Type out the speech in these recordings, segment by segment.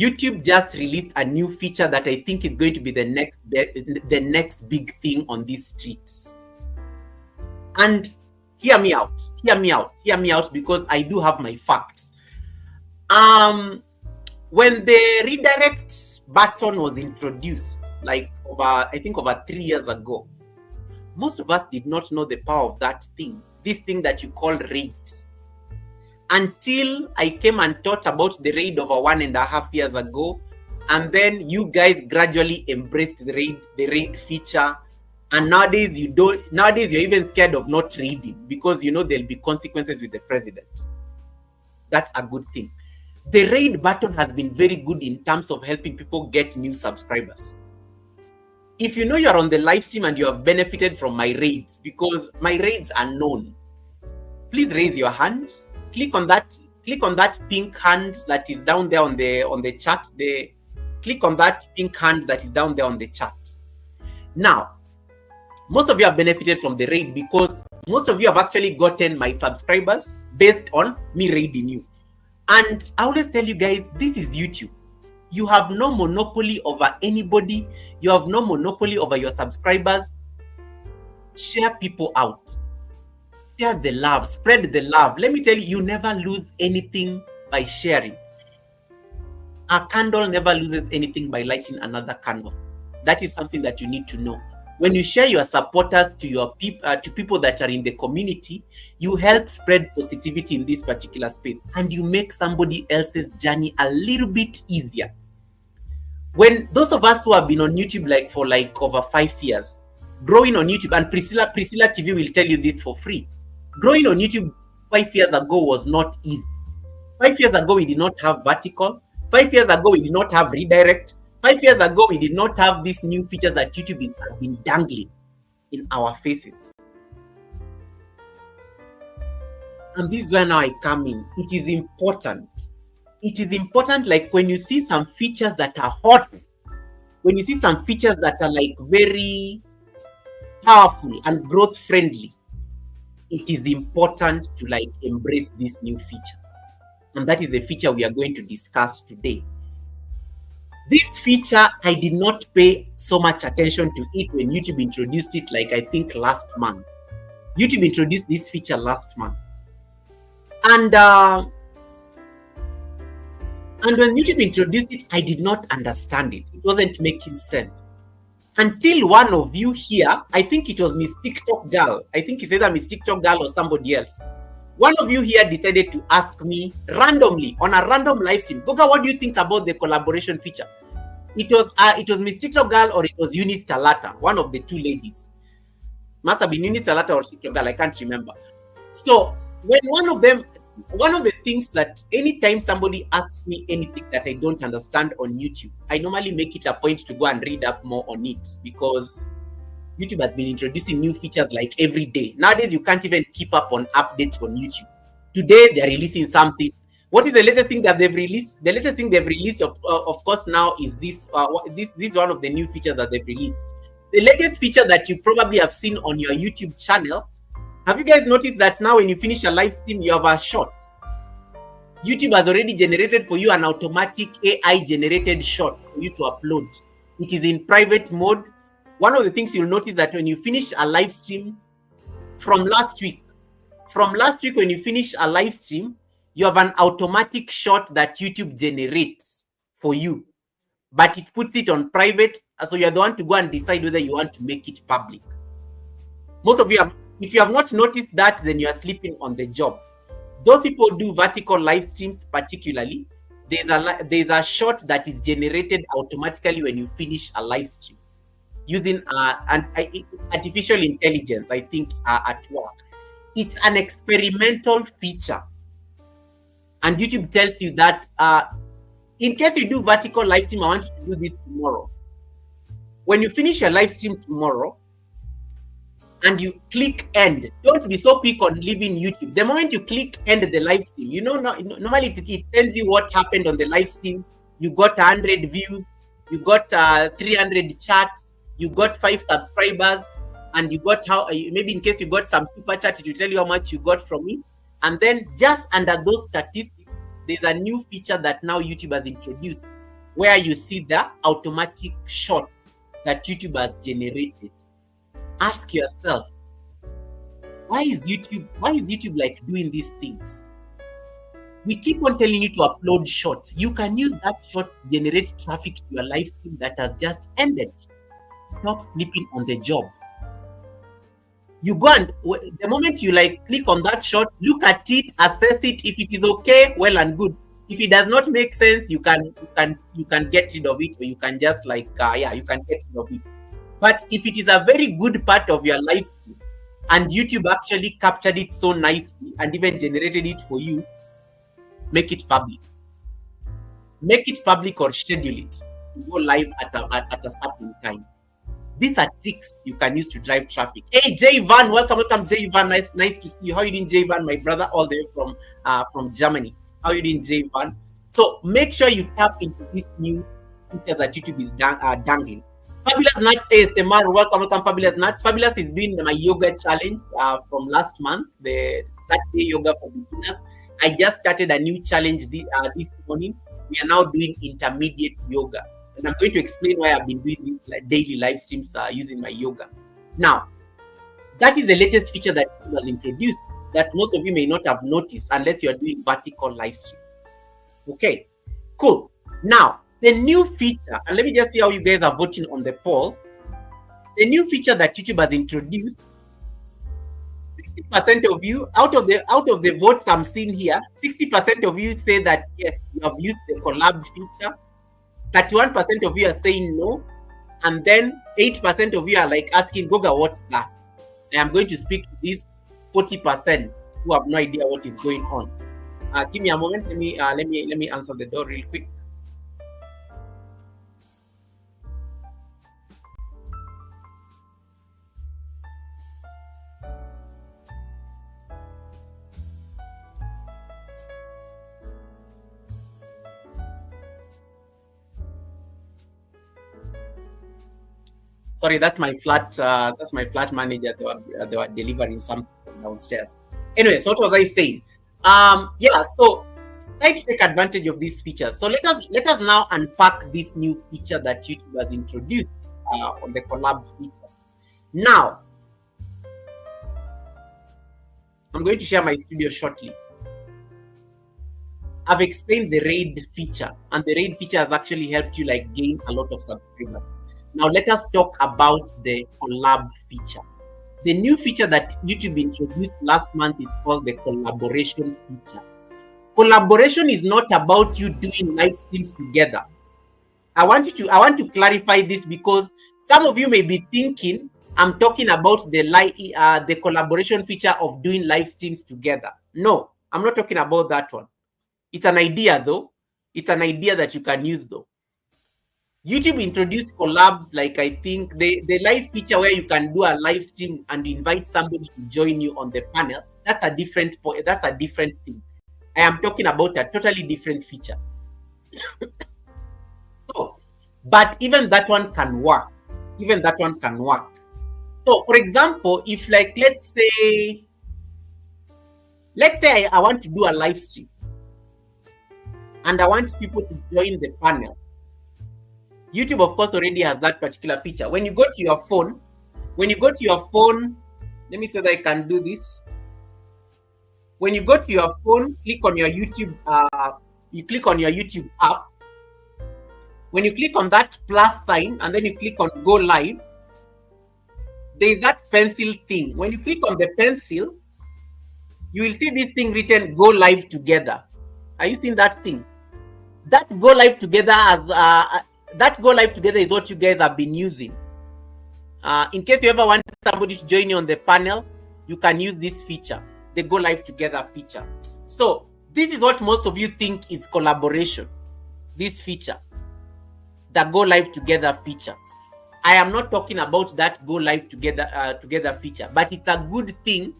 YouTube just released a new feature that I think is going to be the next big thing on these streets. And hear me out, because I do have my facts. When the redirect button was introduced, like I think over 3 years ago, most of us did not know the power of that thing, this thing that you call raid. Until I came and thought about the raid over 1.5 years ago, and then you guys gradually embraced the raid feature. And nowadays you're even scared of not reading because you know there'll be consequences with the president. That's a good thing. The raid button has been very good in terms of helping people get new subscribers. If you know you're on the live stream and you have benefited from my raids, because my raids are known, please raise your hand. Click on that pink hand that is down there on the chat. Click on that pink hand that is down there on the chat. Now, most of you have benefited from the raid because most of you have actually gotten my subscribers based on me raiding you. And I always tell you guys, this is YouTube. You have no monopoly over anybody. You have no monopoly over your subscribers. Share people out. Share the love, spread the love. Let me tell you, you never lose anything by sharing. A candle never loses anything by lighting another candle. That is something that you need to know. When you share your supporters to your to people that are in the community, you help spread positivity in this particular space, and you make somebody else's journey a little bit easier. When those of us who have been on YouTube for over 5 years, growing on YouTube, and Priscilla TV will tell you this for free. Growing on YouTube 5 years ago was not easy. 5 years ago, we did not have vertical. 5 years ago, we did not have redirect. 5 years ago, we did not have these new features that YouTube has been dangling in our faces. And this is where now I come in. It is important. It is important, like when you see some features that are hot, when you see some features that are like very powerful and growth friendly, it is important to like embrace these new features. And that is the feature we are going to discuss today. This feature, I did not pay so much attention to it when YouTube introduced it, like I think last month. YouTube introduced this feature last month. And when YouTube introduced it, I did not understand it. It wasn't making sense. Until one of you here, I think it was Miss TikTok Girl. I think it's either Miss TikTok Girl or somebody else. One of you here decided to ask me randomly on a random live stream, Goga, what do you think about the collaboration feature? It was Miss TikTok Girl or it was Eunice Talata, one of the two ladies. Must have been Eunice Talata or TikTok Girl, I can't remember. So when one of the things that anytime somebody asks me anything that I don't understand on YouTube, I normally make it a point to go and read up more on it, because YouTube has been introducing new features like every day. Nowadays, you can't even keep up on updates on YouTube. Today, they're releasing something. What is the latest thing that they've released? The latest thing they've released, of course, now is this. This is one of the new features that they've released. The latest feature that you probably have seen on your YouTube channel. Have you guys noticed that now when you finish a live stream, you have a shot? YouTube has already generated for you an automatic AI-generated shot for you to upload. It is in private mode. One of the things you'll notice that when you finish a live stream from last week when you finish a live stream, you have an automatic shot that YouTube generates for you, but it puts it on private, so you're the one to go and decide whether you want to make it public. Most of you if you have not noticed that, then you are sleeping on the job. Those people do vertical live streams particularly, there's a shot that is generated automatically when you finish a live stream using artificial intelligence, I think, at work. It's an experimental feature. And YouTube tells you that in case you do vertical live stream, I want you to do this tomorrow. When you finish your live stream tomorrow and you click end, don't be so quick on leaving YouTube. The moment you click end the live stream, you know, normally it tells you what happened on the live stream. You got 100 views, you got 300 chats, you got 5 subscribers, and you got maybe in case you got some super chat, it will tell you how much you got from it. And then just under those statistics, there's a new feature that now YouTube has introduced. where you see the automatic shot that YouTube has generated. Ask yourself, why is YouTube like doing these things? We keep on telling you to upload shorts. You can use that short to generate traffic to your live stream that has just ended. Stop flipping on the job. You go and the moment you like click on that short, look at it, assess it. If it is okay, well and good. If it does not make sense, you can get rid of it, or you can just like you can get rid of it. But if it is a very good part of your live stream and YouTube actually captured it so nicely and even generated it for you, make it public. Make it public or schedule it to go live at a certain time. These are tricks you can use to drive traffic. Hey, Jay Van, welcome, Jay Van. Nice to see you. How are you doing, Jay Van, my brother, all the way from Germany? How are you doing, Jay Van? So make sure you tap into these new features that YouTube is dangling. Fabulous Nuts ASMR, welcome, Fabulous Nuts. Fabulous is doing my yoga challenge from last month, the 30-day yoga for beginners. I just started a new challenge this morning. We are now doing intermediate yoga. And I'm going to explain why I've been doing these daily live streams using my yoga. Now, that is the latest feature that was introduced that most of you may not have noticed unless you are doing vertical live streams. Okay, cool. Now, the new feature, and let me just see how you guys are voting on the poll. The new feature that YouTube has introduced, 60% of you, out of the votes I'm seeing here, 60% of you say that yes, you have used the collab feature. 31% of you are saying no, and then 8% of you are like asking, Goga, what's that? And I'm going to speak to these 40% who have no idea what is going on. Give me a moment. Let me answer the door real quick. Sorry, that's my flat manager. They were delivering something downstairs. Anyway, so what was I saying? So try to take advantage of these features. So let us now unpack this new feature that YouTube has introduced on the collab feature. Now, I'm going to share my studio shortly. I've explained the raid feature, and the raid feature has actually helped you like gain a lot of subscribers. Now let us talk about the collab feature. The new feature that YouTube introduced last month is called the collaboration feature. Collaboration is not about you doing live streams together. I want to clarify this because some of you may be thinking I'm talking about the collaboration feature of doing live streams together. No, I'm not talking about that one. It's an idea though. It's an idea that you can use though. YouTube introduced collabs, like I think the live feature where you can do a live stream and invite somebody to join you on the panel. That's a different point. That's a different thing. I am talking about a totally different feature. So, but even that one can work. Even that one can work. So, for example, if like let's say I want to do a live stream and I want people to join the panel. YouTube, of course, already has that particular feature. When you go to your phone, let me say that I can do this. When you go to your phone, click on your YouTube, you click on your YouTube app. When you click on that plus sign and then you click on go live, there is that pencil thing. When you click on the pencil, you will see this thing written go live together. Are you seeing that thing? That go live together that go live together is what you guys have been using. In case you ever want somebody to join you on the panel, you can use this feature, the go live together feature. So this is what most of you think is collaboration, this feature, the go live together feature. I am not talking about that go live together feature, but it's a good thing.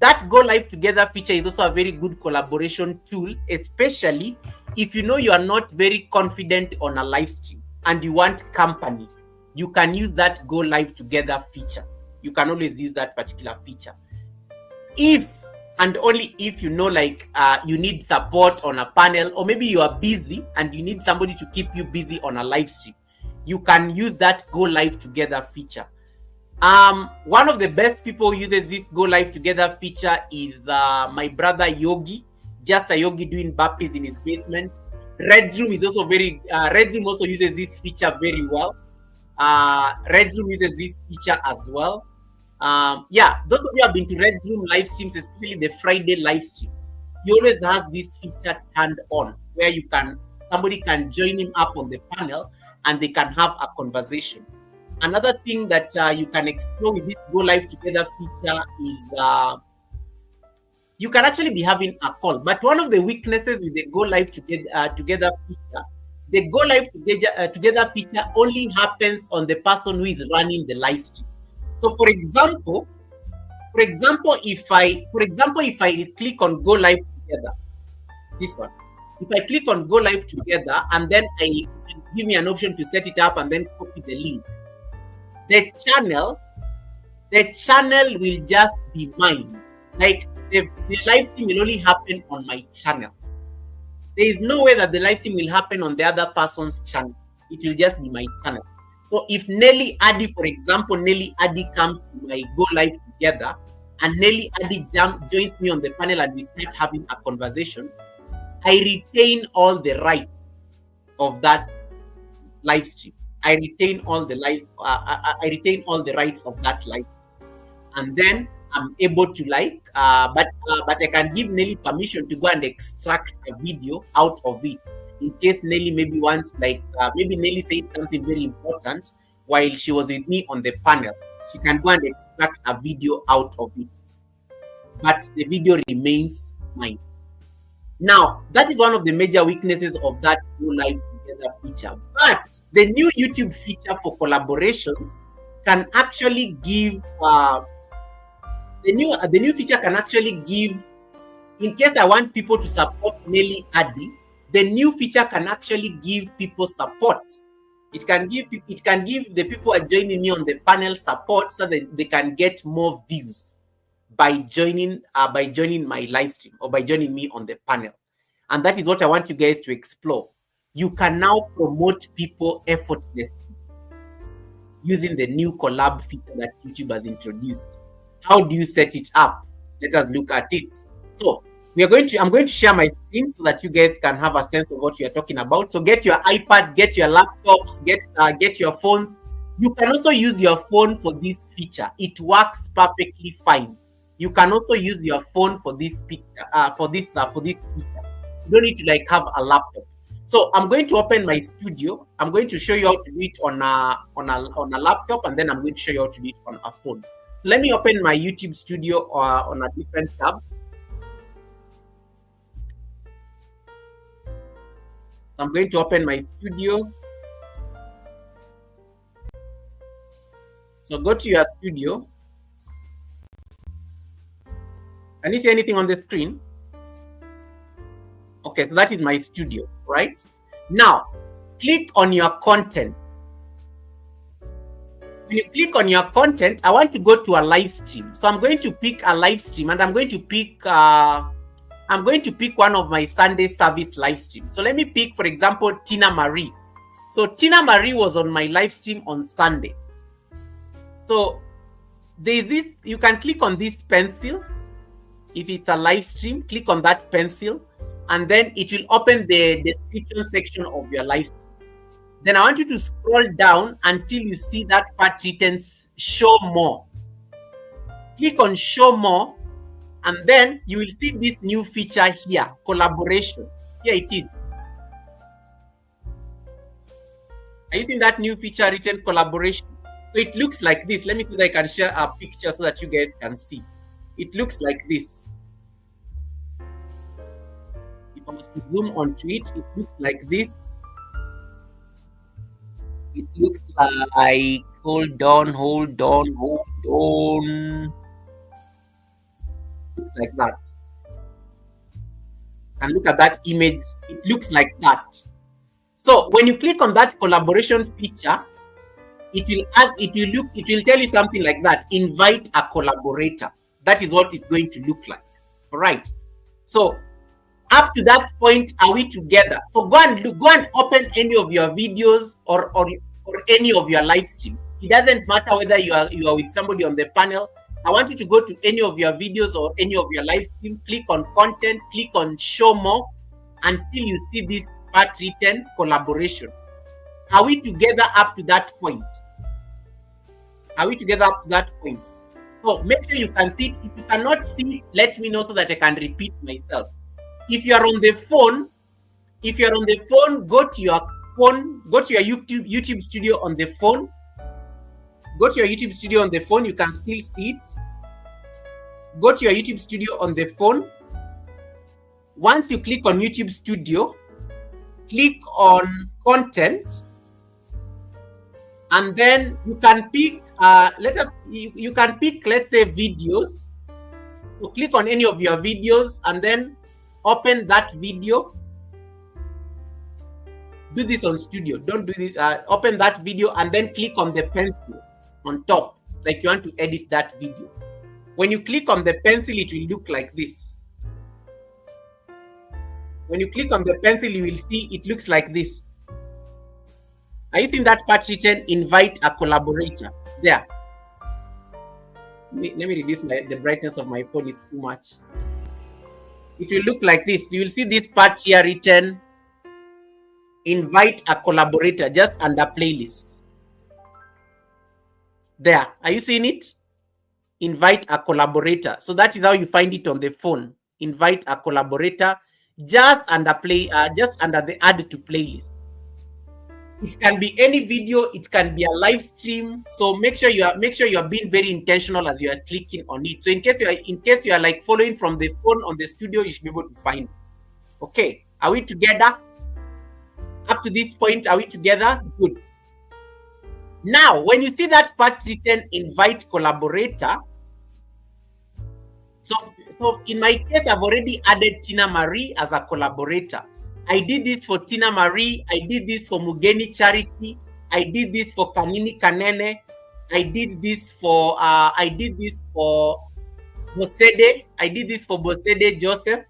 That go live together feature is also a very good collaboration tool, especially if you know you are not very confident on a live stream and you want company. You can use that go live together feature. You can always use that particular feature. If and only if you know, like you need support on a panel, or maybe you are busy and you need somebody to keep you busy on a live stream, you can use that go live together feature. One of the best people who uses this go live together feature is my brother Yogi, just a Yogi doing burpees in his basement. Redroom is also very Redroom also uses this feature very well. Redroom uses this feature as well. Yeah, those of you who have been to Redroom live streams, especially the Friday live streams, he always has this feature turned on where somebody can join him up on the panel and they can have a conversation. Another thing that you can explore with this go live together feature is you can actually be having a call. But one of the weaknesses with the go live together feature, the go live together feature only happens on the person who is running the live stream. So for example, if I click on go live together, this one, if I click on go live together and then I give me an option to set it up and then copy the link, the channel will just be mine. Like the live stream will only happen on my channel. There is no way that the live stream will happen on the other person's channel. It will just be my channel. So if Nelly Addy, for example, Nelly Addy comes to my go live together and Nelly Addy joins me on the panel and we start having a conversation, I retain all the rights of that live stream. I retain all the rights of that live, and then I'm able to but I can give Nelly permission to go and extract a video out of it in case Nelly maybe wants, maybe Nelly said something very important while she was with me on the panel. She can go and extract a video out of it, but the video remains mine. Now, that is one of the major weaknesses of that go live together feature. But the new YouTube feature for collaborations can actually give the new feature can actually give, in case I want people to support Nelly Addy, the new feature can actually give people support. It can give the people who are joining me on the panel support so that they can get more views by joining my live stream or by joining me on the panel. And that is what I want you guys to explore. You can now promote people effortlessly using the new collab feature that YouTube has introduced. How do you set it up? Let us look at it. So I'm going to share my screen so that you guys can have a sense of what we are talking about. So get your iPads, get your laptops, get your phones. You can also use your phone for this feature. It works perfectly fine. You can also use your phone for this picture, for this feature. You don't need to have a laptop. So I'm going to open my studio. I'm going to show you how to do it on a laptop, and then I'm going to show you how to do it on a phone. So let me open my YouTube studio on a different tab. So I'm going to open my studio. So go to your studio. Can you see anything on the screen? Okay, so that is my studio, right? Now, click on your content. When you click on your content, I want to go to a live stream. So I'm going to pick a live stream, and I'm going to pick one of my Sunday service live streams. So let me pick, for example, Tina Marie. So Tina Marie was on my live stream on Sunday. So there's this, you can click on this pencil. If it's a live stream, click on that pencil, and then it will open the description section of your live stream. Then I want you to scroll down until you see that part written show more. Click on show more, and then you will see this new feature here, collaboration. Here it is. Are you seeing that new feature written collaboration? So it looks like this. Let me see if I can share a picture so that you guys can see. It looks like this. If I was to zoom onto it, it looks like this. It looks like, hold on. Looks like that. And look at that image. It looks like that. So when you click on that collaboration feature, it will tell you something like that. Invite a collaborator. That is what it's going to look like. All right. So up to that point, are we together? So go and open any of your videos or any of your live streams. It doesn't matter whether you are with somebody on the panel. I want you to go to any of your videos or any of your live stream, click on content, click on show more until you see this part written collaboration. Are we together up to that point? Are we together up to that point? So make sure you can see it. If you cannot see it, let me know so that I can repeat myself. If you are on the phone, go to your phone, go to your YouTube studio on the phone. Go to your YouTube studio on the phone, you can still see it. Go to your YouTube studio on the phone. Once you click on YouTube studio, click on content, and then you can pick you can pick, let's say, videos. So click on any of your videos and then open that video. Do this on studio, don't do this. Open that video and then click on the pencil on top, like you want to edit that video. When you click on the pencil, it will look like this. When you click on the pencil, you will see it looks like this. Are you seeing that part written, invite a collaborator? There. Let me reduce the brightness of my phone, it's too much. It will look like this. You will see this part here written, invite a collaborator, just under playlist. There. Are you seeing it? Invite a collaborator. So that is how you find it on the phone. Invite a collaborator, just under the add to playlist. It can be any video, it can be a live stream. So make sure you are being very intentional as you are clicking on it. So in case you are like following from the phone on the studio, you should be able to find it. Okay, are we together? Up to this point, are we together? Good. Now, when you see that part written, invite collaborator. So in my case, I've already added Tina Marie as a collaborator. I did this for Tina Marie. I did this for Mugeni Charity. I did this for Kanini Kanene. I did this for Bosede. I did this for Bosede Joseph.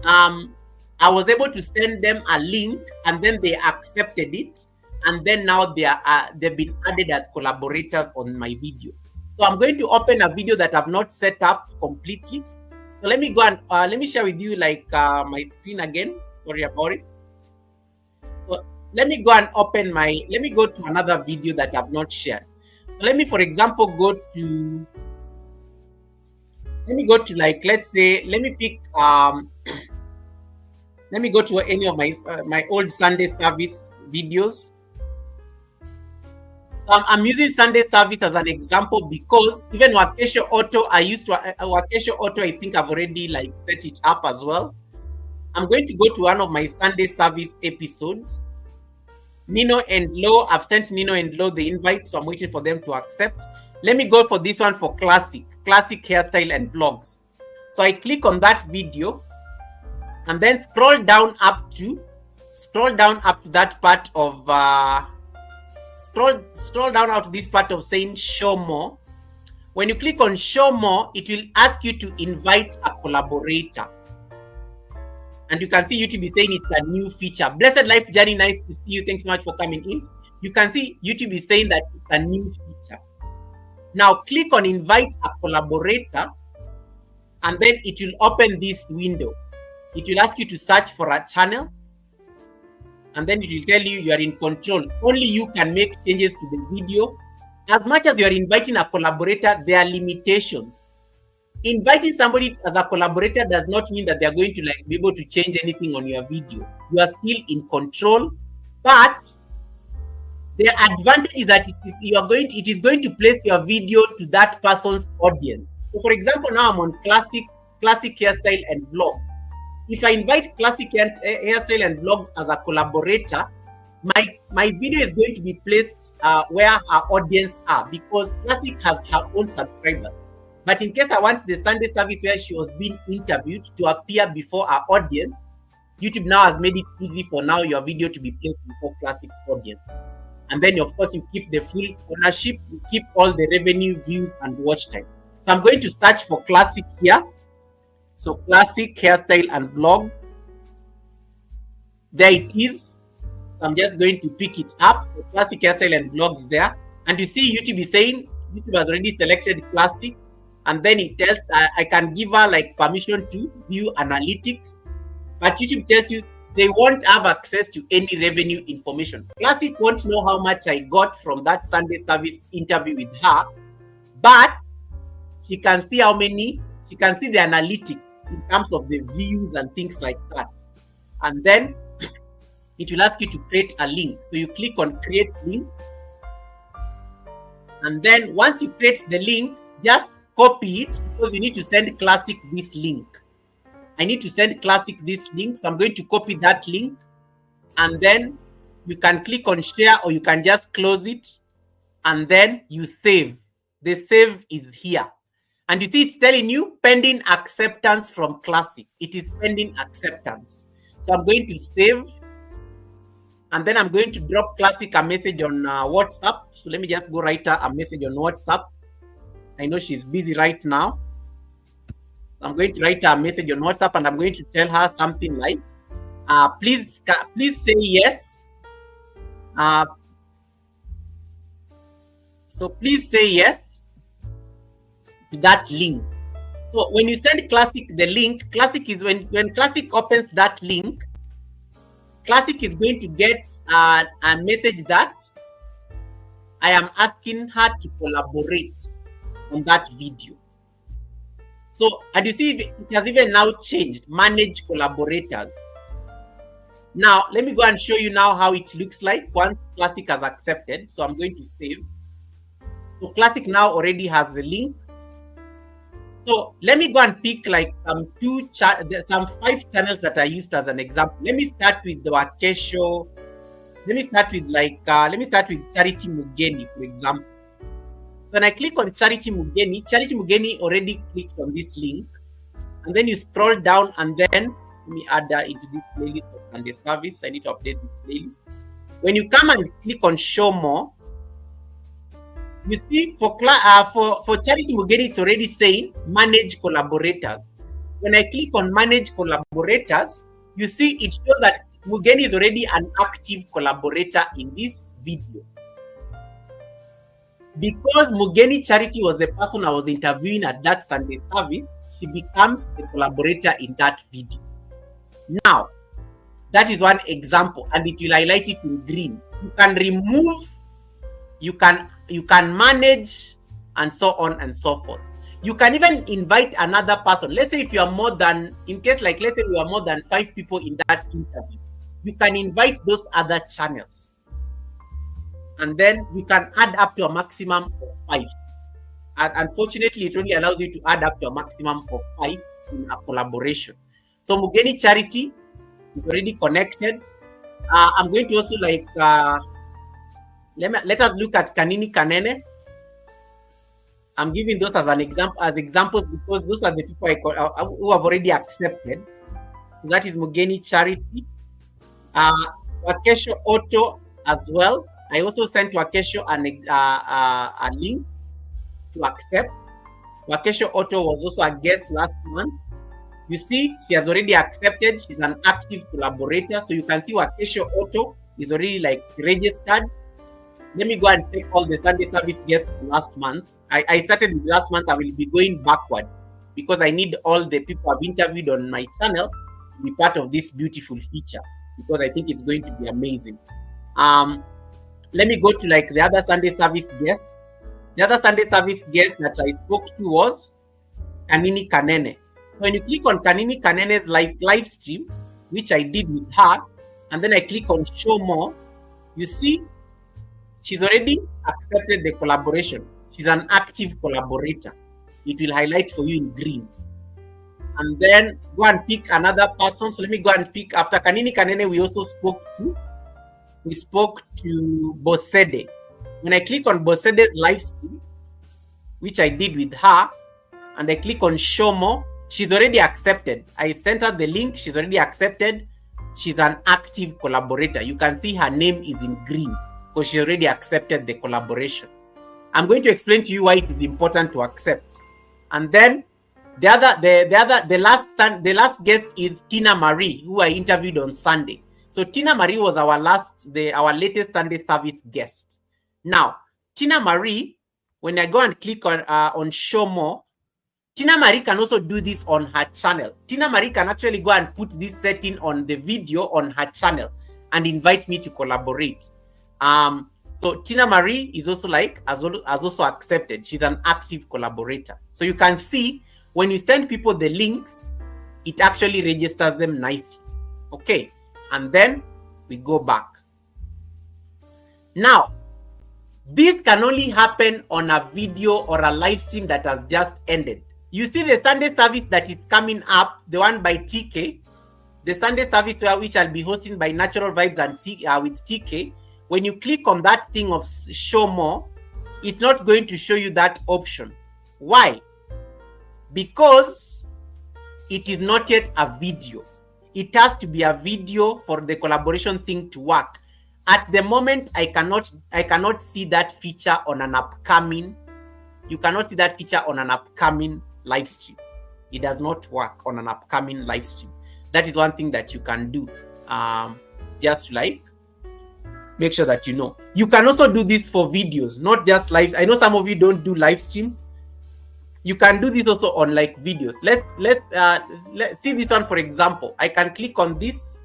I was able to send them a link, and then they accepted it, and then now they've been added as collaborators on my video. So I'm going to open a video that I've not set up completely. So let me go and let me share with you my screen again. Sorry about it. So let me go and let me go to another video that I've not shared. So let me, for example, go to let's say, let me pick let me go to any of my old Sunday service videos. So I'm using Sunday service as an example because even Wakesho Auto, Wakesho Auto, I think I've already set it up as well. I'm going to go to one of my Sunday service episodes. Nino and Lo, I've sent Nino and Lo the invite, so I'm waiting for them to accept. Let me go for this one for classic hairstyle and vlogs. So I click on that video and then scroll down up to that part of scroll down out to this part of saying show more. When you click on show more, it will ask you to invite a collaborator. And you can see YouTube is saying it's a new feature. Blessed Life Journey, nice to see you. Thanks so much for coming in. You can see YouTube is saying that it's a new feature. Now click on invite a collaborator, and then it will open this window. It will ask you to search for a channel, and then it will tell you you are in control. Only you can make changes to the video. As much as you are inviting a collaborator, there are limitations. Inviting somebody as a collaborator does not mean that they are going to be able to change anything on your video. You are still in control, but the advantage is that it is going to place your video to that person's audience. So for example, now I'm on classic hairstyle and vlogs. If I invite classic hairstyle and vlogs as a collaborator, my video is going to be placed where her audience are, because classic has her own subscribers. But in case I want the Sunday service where she was being interviewed to appear before our audience, YouTube now has made it easy for now your video to be placed before classic audience. And then, of course, you keep the full ownership, you keep all the revenue, views, and watch time. So I'm going to search for classic here. So classic hairstyle and vlog. There it is. I'm just going to pick it up. The classic hairstyle and vlogs there. And you see YouTube is saying, YouTube has already selected classic. And then it tells, I can give her like permission to view analytics. But YouTube tells you they won't have access to any revenue information. Classic won't know how much I got from that Sunday service interview with her. But she can see how many, she can see the analytics in terms of the views and things like that. And then it will ask you to create a link. So you click on create link. And then once you create the link, just copy it because you need to send classic this link. I need to send classic this link. So I'm going to copy that link. And then you can click on share or you can just close it. And then you save. The save is here. And you see it's telling you pending acceptance from classic. It is pending acceptance. So I'm going to save. And then I'm going to drop classic a message on WhatsApp. So let me just go write her a message on WhatsApp. I know she's busy right now. I'm going to write her a message on WhatsApp and I'm going to tell her something like, please say yes. So please say yes to that link. So when you send classic the link, classic is when classic opens that link, classic is going to get a message that I am asking her to collaborate on that video. So, and you see it has even now changed, manage collaborators. Now, let me go and show you now how it looks like once classic has accepted. So I'm going to save. So classic now already has the link. So let me go and pick like some 5 channels that I used as an example. Let me start with the Wakesho. Let me start with Charity Mugeni, for example. So when I click on Charity Mugeni already clicked on this link. And then you scroll down and then let me add that into this playlist of Sunday service. I need to update this playlist. When you come and click on show more, you see for Charity Mugeni, it's already saying manage collaborators. When I click on manage collaborators, you see it shows that Mugeni is already an active collaborator in this video. Because Mugeni Charity was the person I was interviewing at that Sunday service, she becomes a collaborator in that video. Now, that is one example, and it will highlight it in green. You can remove, you can manage, and so on and so forth. You can even invite another person. Let's say if you are more than, in case like let's say you are more than 5 people in that interview, you can invite those other channels. And then you can add up to a maximum of 5. And unfortunately, it only allows you to add up to a maximum of 5 in a collaboration. So Mugeni Charity is already connected. I'm going to also like, let us look at Kanini Kanene. I'm giving those as an example, as examples because those are the people who have already accepted. So that is Mugeni Charity. Wakesho Auto as well. I also sent Wakesho a link to accept. Wakesho Auto was also a guest last month. You see, she has already accepted. She's an active collaborator. So you can see Wakesho Auto is already like registered. Let me go and check all the Sunday service guests from last month. I started with last month. I will be going backwards because I need all the people I've interviewed on my channel to be part of this beautiful feature because I think it's going to be amazing. Let me go to like the other Sunday service guests. The other Sunday service guest that I spoke to was Kanini Kanene. When you click on Kanini Kanene's live stream, which I did with her, and then I click on show more, you see she's already accepted the collaboration. She's an active collaborator. It will highlight for you in green. And then go and pick another person. So let me go and pick after Kanini Kanene, we also spoke to Bosede. When I click on Bosede's live stream, which I did with her, and I click on show more, she's already accepted. I sent her the link. She's already accepted. She's an active collaborator. You can see her name is in green because she already accepted the collaboration. I'm going to explain to you why it is important to accept. And then The last guest is Tina Marie, who I interviewed on Sunday. So Tina Marie was our latest Sunday service guest. Now, Tina Marie, when I go and click on show more, Tina Marie can also do this on her channel. Tina Marie can actually go and put this setting on the video on her channel and invite me to collaborate. So Tina Marie is also has also accepted. She's an active collaborator. So you can see when you send people the links, it actually registers them nicely. Okay, and then we go back. Now, this can only happen on a video or a live stream that has just ended. You see the Sunday service that is coming up, the one by TK, the Sunday service which I'll be hosting by Natural Vibes and with TK. When you click on that thing of show more, it's not going to show you that option. Why? Because it is not yet a video. It has to be a video for the collaboration thing to work. At the moment, I cannot see that feature on an upcoming. You cannot see that feature on an upcoming live stream. It does not work on an upcoming live stream. That is one thing that you can do. Just to make sure that you know. You can also do this for videos, not just live. I know some of you don't do live streams. You can do this also on videos. Let's see this one for example. I can click on this.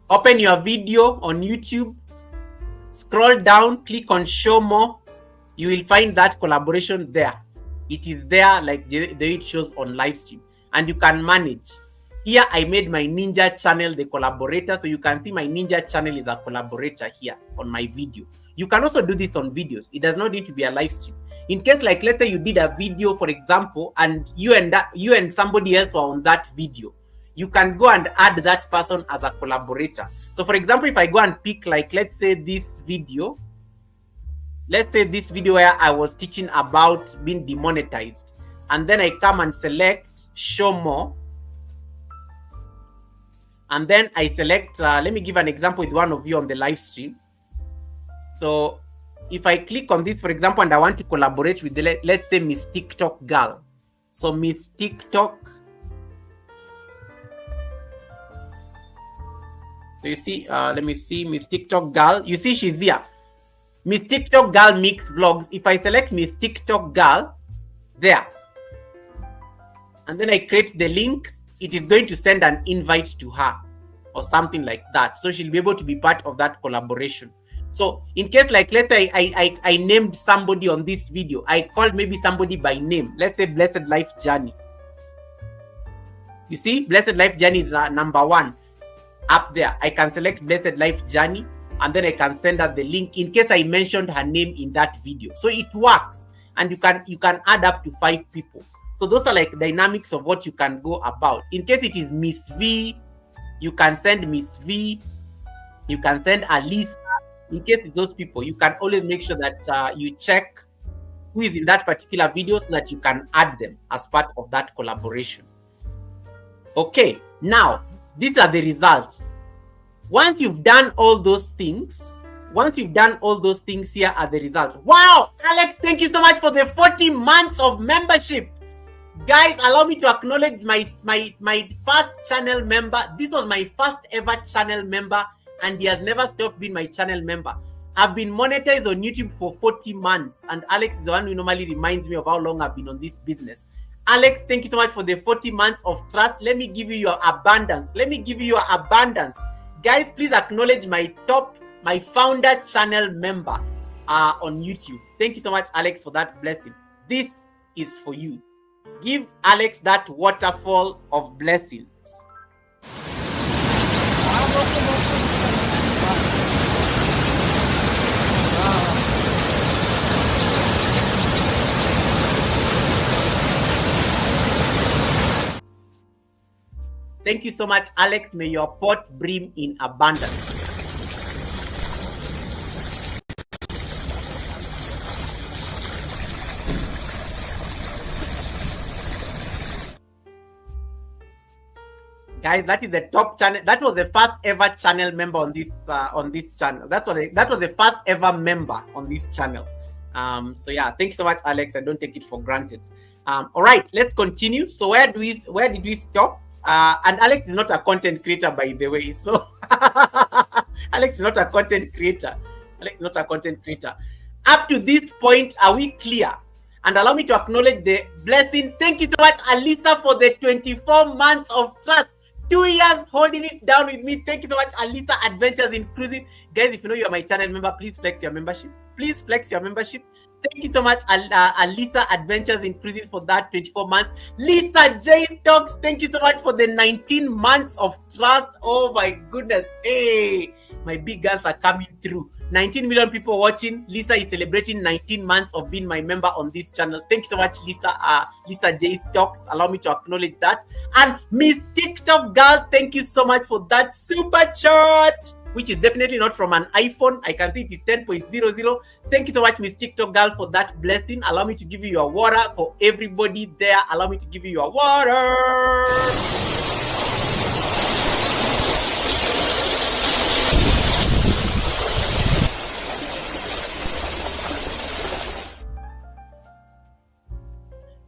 Open your video on YouTube. Scroll down, click on show more. You will find that collaboration there. It is there like the way it shows on live stream. And you can manage. Here I made my Ninja channel the collaborator. So you can see my Ninja channel is a collaborator here on my video. You can also do this on videos. It does not need to be a live stream. In case let's say you did a video, for example, and you and somebody else were on that video, you can go and add that person as a collaborator. So for example, if I go and pick let's say this video where I was teaching about being demonetized, and then I come and select show more, and then I select let me give an example with one of you on the live stream. So if I click on this, for example, and I want to collaborate with let's say Miss TikTok Girl. So Miss TikTok. So you see, let me see, Miss TikTok Girl. You see she's there. Miss TikTok Girl Mix Vlogs. If I select Miss TikTok Girl, there. And then I create the link, it is going to send an invite to her or something like that. So she'll be able to be part of that collaboration. So in case let's say I named somebody on this video, I called maybe somebody by name. Let's say Blessed Life Journey. You see, Blessed Life Journey is number 1 up there. I can select Blessed Life Journey, and then I can send her the link in case I mentioned her name in that video. So it works, and you can add up to 5 people. So those are dynamics of what you can go about. In case it is Miss V, you can send Miss V. You can send Alisa. In case it's those people, you can always make sure that you check who is in that particular video so that you can add them as part of that collaboration. Okay, now these are the results. Once you've done all those things, here are the results. Wow, Alex, thank you so much for the 40 months of membership. Guys, allow me to acknowledge my first channel member. This was my first ever channel member, and he has never stopped being my channel member. I've been monetized on YouTube for 40 months, and Alex is the one who normally reminds me of how long I've been on this business. Alex, thank you so much for the 40 months of trust. Let me give you your abundance. Guys, please acknowledge my founder channel member on YouTube. Thank you so much, Alex, for that blessing. This is for you. Give Alex that waterfall of blessings. Thank you so much, Alex. May your pot brim in abundance. Guys, that is the top channel. That was the first ever channel member on this channel. That was the first ever member on this channel. So yeah, thank you so much, Alex. I don't take it for granted. All right, let's continue. So where did we stop? And Alex is not a content creator, by the way. So Alex is not a content creator. Alex is not a content creator. Up to this point, are we clear? And allow me to acknowledge the blessing. Thank you so much, Alisa, for the 24 months of trust. 2 years holding it down with me. Thank you so much, Alisa Adventures in Cruising. Guys, if you know you're my channel member, please flex your membership. Please flex your membership. Thank you so much, Alisa Adventures in Cruising, for that 24 months. Lisa J Stocks, thank you so much for the 19 months of trust. Oh my goodness. Hey, my big guns are coming through. 19 million people watching. Lisa is celebrating 19 months of being my member on this channel. Thank you so much, Lisa J Stocks. Allow me to acknowledge that. And Miss TikTok Girl, thank you so much for that super chat, which is definitely not from an iPhone. I can see it is 10.00. Thank you so much, Miss TikTok Girl, for that blessing. Allow me to give you your water for everybody there. Allow me to give you your water.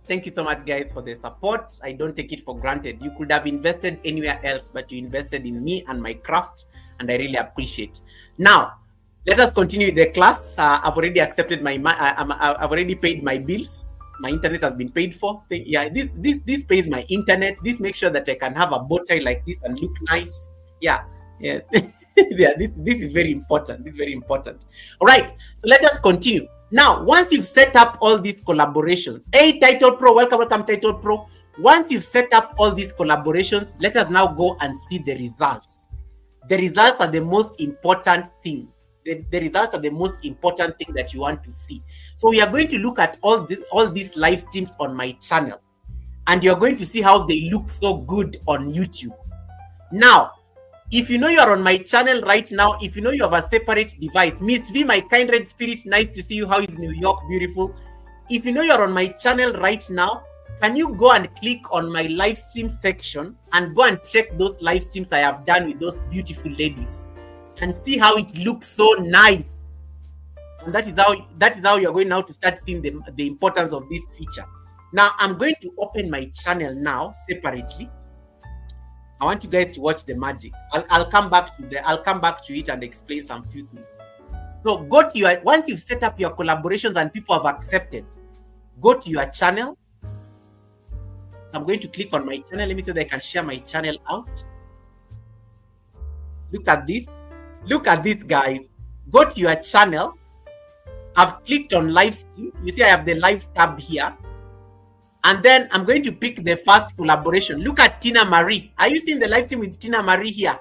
Thank you so much, guys, for the support. I don't take it for granted. You could have invested anywhere else, but you invested in me and my craft, and I really appreciate. Now, let us continue with the class. I've already accepted I've already paid my bills. My internet has been paid for. Yeah, this pays my internet. This makes sure that I can have a bow tie like this and look nice. Yeah. Yeah. This is very important. This is very important. All right. So let us continue. Now, once you've set up all these collaborations, hey, Title Pro, welcome, Title Pro. Once you've set up all these collaborations, let us now go and see the results. The results are the most important thing. The results are the most important thing that you want to see. So we are going to look at all these live streams on my channel, and you're going to see how they look so good on YouTube. Now, if you know you're on my channel right now, if you know you have a separate device, Miss V, my kind red spirit, nice to see you. How is New York? Beautiful. If you know you're on my channel right now, can you go and click on my live stream section and go and check those live streams I have done with those beautiful ladies and see how it looks so nice? And that is how you're going now to start seeing the importance of this feature. Now, I'm going to open my channel now separately. I want you guys to watch the magic. I'll come back to it and explain some few things. So go to once you've set up your collaborations and people have accepted, go to your channel. So I'm going to click on my channel. Let me see if I can share my channel out. Look at this. Look at this, guys. Go to your channel. I've clicked on live stream. You see I have the live tab here. And then I'm going to pick the first collaboration. Look at Tina Marie. Are you seeing the live stream with Tina Marie here?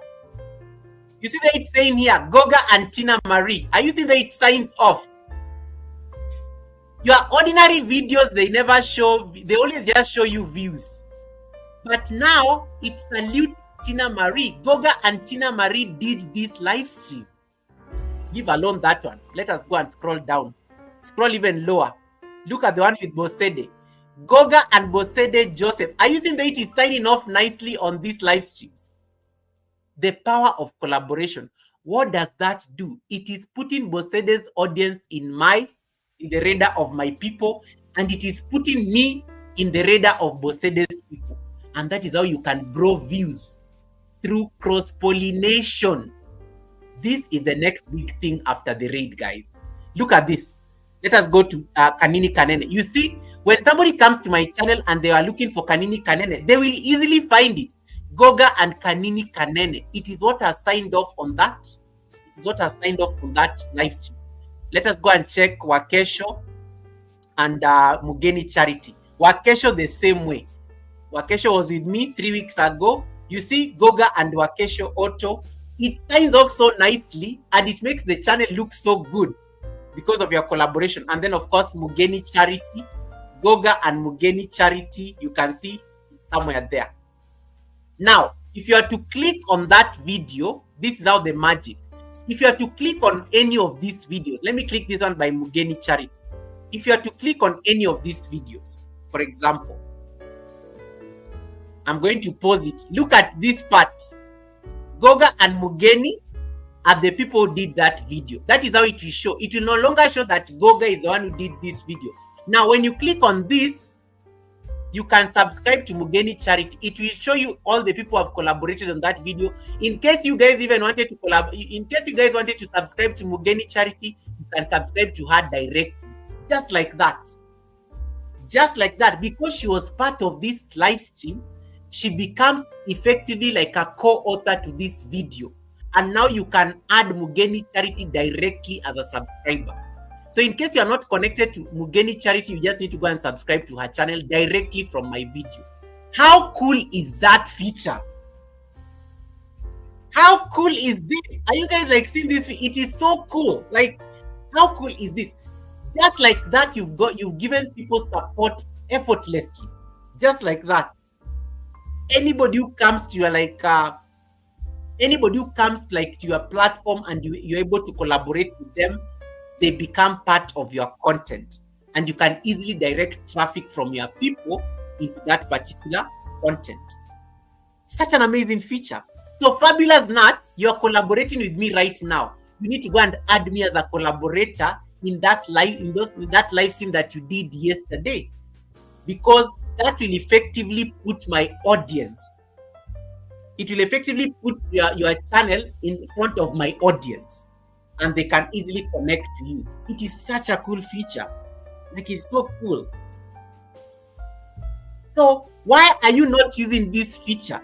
You see that it's saying here, Goga and Tina Marie. Are you seeing that it signs off? Your ordinary videos, they never show, they only just show you views. But now, it's salute Tina Marie. Goga and Tina Marie did this live stream. Leave alone that one. Let us go and scroll down. Scroll even lower. Look at the one with Bosede. Goga and Bosede Joseph. Are you seeing that it is signing off nicely on these live streams? The power of collaboration. What does that do? It is putting Bosede's audience in the radar of my people, and it is putting me in the radar of Bosede's people. And that is how you can grow views through cross-pollination. This is the next big thing after the raid, guys. Look at this. Let us go to Kanini Kanene. You see, when somebody comes to my channel and they are looking for Kanini Kanene, they will easily find it. Goga and Kanini Kanene. It is what has signed off on that. It is what has signed off on that live stream. Let us go and check Wakesho and Mugeni Charity. Wakesho the same way. Wakesho was with me 3 weeks ago. You see Goga and Wakesho Auto. It signs off so nicely and it makes the channel look so good because of your collaboration. And then of course Mugeni Charity. Goga and Mugeni Charity, you can see somewhere there. Now, if you are to click on that video, this is now the magic. If you are to click on any of these videos, let me click this one by Mugeni Charity. If you are to click on any of these videos, for example, I'm going to pause it. Look at this part. Goga and Mugeni are the people who did that video. That is how it will show. It will no longer show that Goga is the one who did this video. Now, when you click on this, you can subscribe to Mugeni Charity. It will show you all the people who have collaborated on that video. In case you guys even wanted to in case you guys wanted to subscribe to Mugeni Charity, you can subscribe to her directly, just like that. Just like that, because she was part of this live stream, she becomes effectively like a co-author to this video. And now you can add Mugeni Charity directly as a subscriber. So in case you are not connected to Mugeni Charity, you just need to go and subscribe to her channel directly from my video. How cool is that feature? How cool is this? Are you guys like seeing this? It is so cool. Like, how cool is this? Just like that, you've given people support effortlessly. Just like that. Anybody who comes to your to your platform and you're able to collaborate with them, they become part of your content, and you can easily direct traffic from your people into that particular content. Such an amazing feature. So Fabulous Nuts, you're collaborating with me right now. You need to go and add me as a collaborator in that live stream that you did yesterday, because that will effectively put my audience. It will effectively put your channel in front of my audience, and they can easily connect to you. It is such a cool feature. Like, it's so cool. So why are you not using this feature?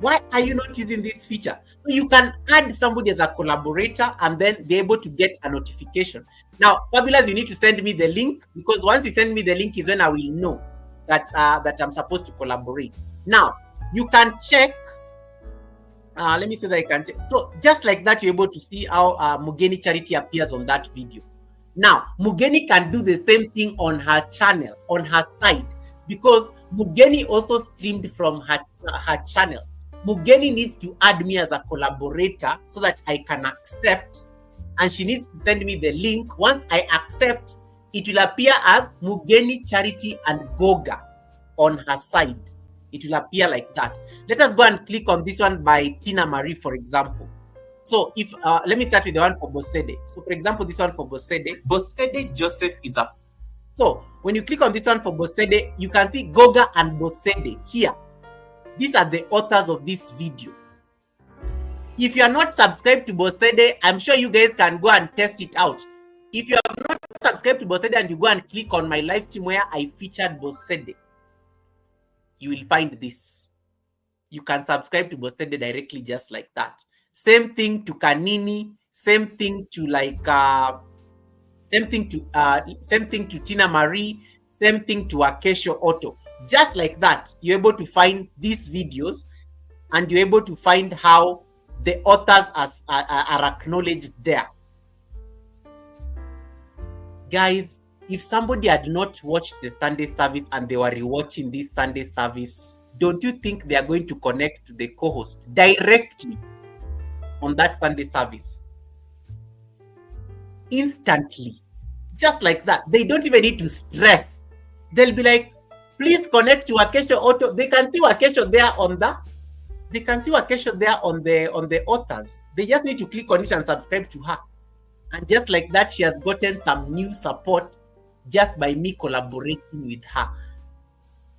Why are you not using this feature? So you can add somebody as a collaborator and then be able to get a notification. Now, Fabulous, you need to send me the link, because once you send me the link is when I will know that I'm supposed to collaborate. Now, you can check. Let me say that I can check. So just like that, you're able to see how Mugeni Charity appears on that video. Now, Mugeni can do the same thing on her channel, on her side, because Mugeni also streamed from her channel. Mugeni needs to add me as a collaborator so that I can accept, and she needs to send me the link. Once I accept, it will appear as Mugeni Charity and Goga on her side. It will appear like that. Let us go and click on this one by Tina Marie, for example. So if let me start with the one for Bosede. So for example, this one for Bosede Joseph is up. So when you click on this one for Bosede, you can see Goga and Bosede here. These are the authors of this video. If you are not subscribed to Bosede, I'm sure you guys can go and test it out. If you have not subscribed to Bosede and you go and click on my live stream where I featured Bosede, you will find this. You can subscribe to Bosede directly just like that. Same thing to Kanini, same thing to same thing to Tina Marie, same thing to Akesho Otto. Just like that, you're able to find these videos, and you're able to find how the authors are acknowledged there. Guys, if somebody had not watched the Sunday service and they were rewatching this Sunday service, don't you think they are going to connect to the co-host directly on that Sunday service? Instantly. Just like that. They don't even need to stress. They'll be like, please connect to Akesho Auto. They can see Akesho there on the authors. They just need to click on it and subscribe to her. And just like that, she has gotten some new support just by me collaborating with her.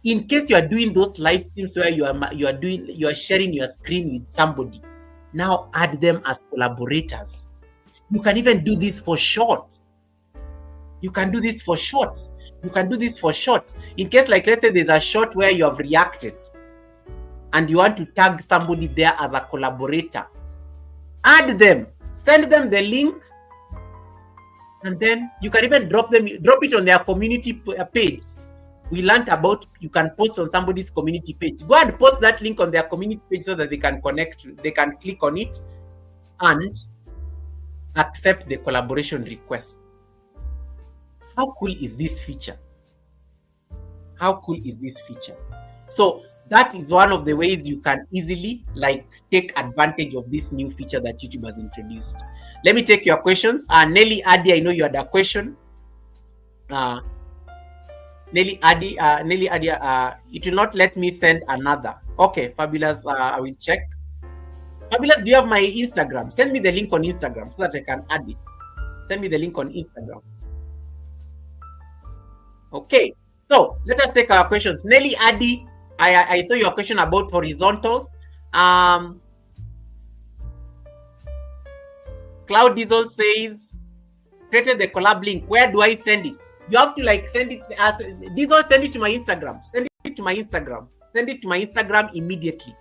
In case you are doing those live streams where you are sharing your screen with somebody, now add them as collaborators. You can even do this for shorts. You can do this for shorts. In case, like, let's say there's a short where you have reacted and you want to tag somebody there as a collaborator, add them, send them the link, and then you can even drop it on their community page. We learned about you can post on somebody's community page. Go and post that link on their community page so that they can connect, they can click on it and accept the collaboration request. How cool is this feature? So that is one of the ways you can easily take advantage of this new feature that YouTube has introduced. Let me take your questions. Nelly Adi, I know you had a question. Nelly Adi, it will not let me send another. Okay, Fabulous, I will check. Fabulous, do you have my Instagram? Send me the link on Instagram so that I can add it. Send me the link on Instagram. Okay, So let us take our questions. Nelly Addy, I saw your question about horizontals. Cloud Diesel says, created the collab link. Where do I send it? You have to like send it as Diesel, send it to my Instagram. Send it to my Instagram. Send it to my Instagram immediately.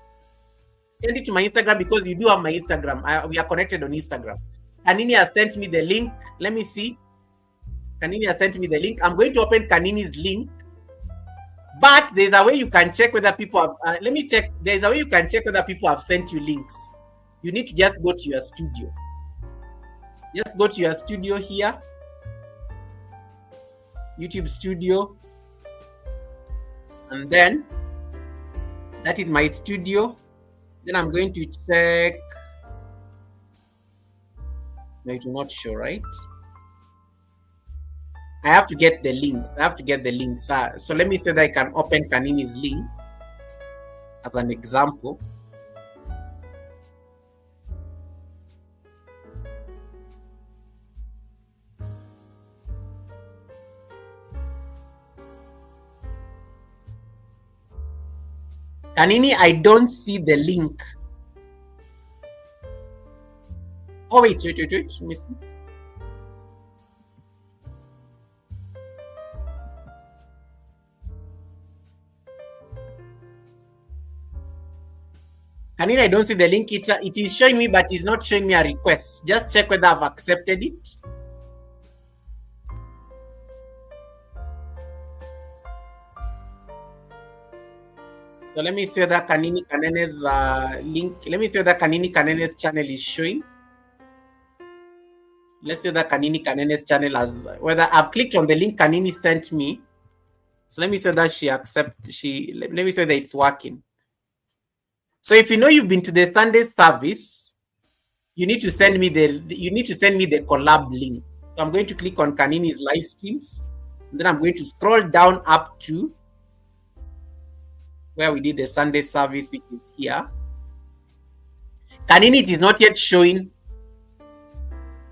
Send it to my Instagram because you do have my Instagram. We are connected on Instagram. Kanini has sent me the link. Let me see. Kanini has sent me the link. I'm going to open Kanini's link. But there's a way you can check whether people have, let me check. There's a way you can check whether people have sent you links. You need to just go to your studio. Just go to your studio here. YouTube studio. And then that is my studio. Then I'm going to check. No, it will not show, right? I have to get the links. So let me say that I can open Kanini's link as an example. Kanini, I don't see the link. Oh, wait. Let me see. Kanini, I don't see the link. It is showing me, but it's not showing me a request. Just check whether I've accepted it. So let me see that Kanini Kanene's link. Let me see that Kanini Kanene's channel is showing. Let's see that Kanini Kanene's channel has, whether I've clicked on the link Kanini sent me. So let me say that let me say that it's working. So if you know you've been to the Sunday service, you need to send me the collab link. So I'm going to click on Kanini's live streams. And then I'm going to scroll down up to where we did the Sunday service, which is here. Kanini, it is not yet showing.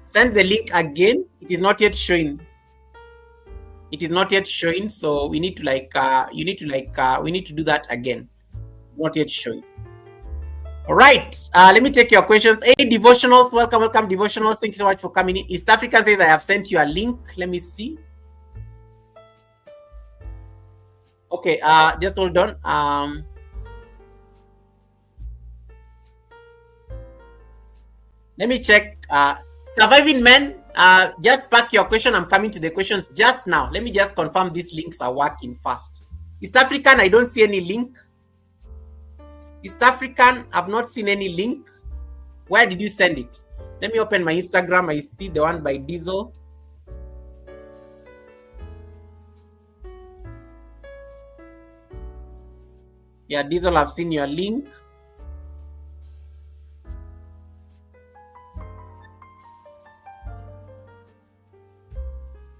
Send the link again. It is not yet showing. So we need to we need to do that again. Not yet showing. All right. Let me take your questions. Hey, devotionals, welcome, devotionals. Thank you so much for coming in. East Africa says I have sent you a link. Let me see. Okay, just hold on. Let me check. Surviving men, just pack your question. I'm coming to the questions just now. Let me just confirm these links are working fast. East African, I don't see any link. East African, I've not seen any link. Where did you send it? Let me open my Instagram. I see the one by Diesel. Yeah, Diesel, I've seen your link.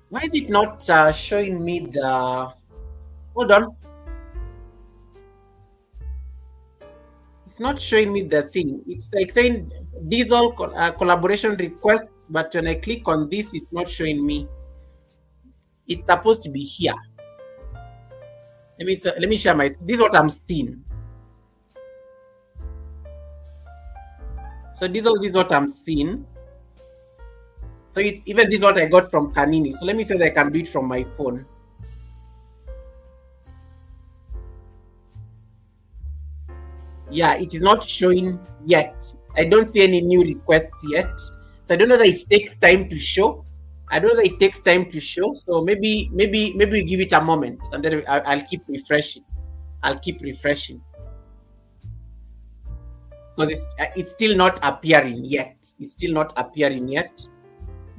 Why is it not showing me the... Hold on. It's not showing me the thing. It's like saying Diesel collaboration requests, but when I click on this, it's not showing me. It's supposed to be here. Let me share my... This is what I'm seeing. So this is what I'm seeing. So even this is what I got from Kanini. So let me say that I can do it from my phone. Yeah, it is not showing yet. I don't see any new requests yet. So I don't know that it takes time to show. So maybe we give it a moment and then I'll keep refreshing. Because it's still not appearing yet.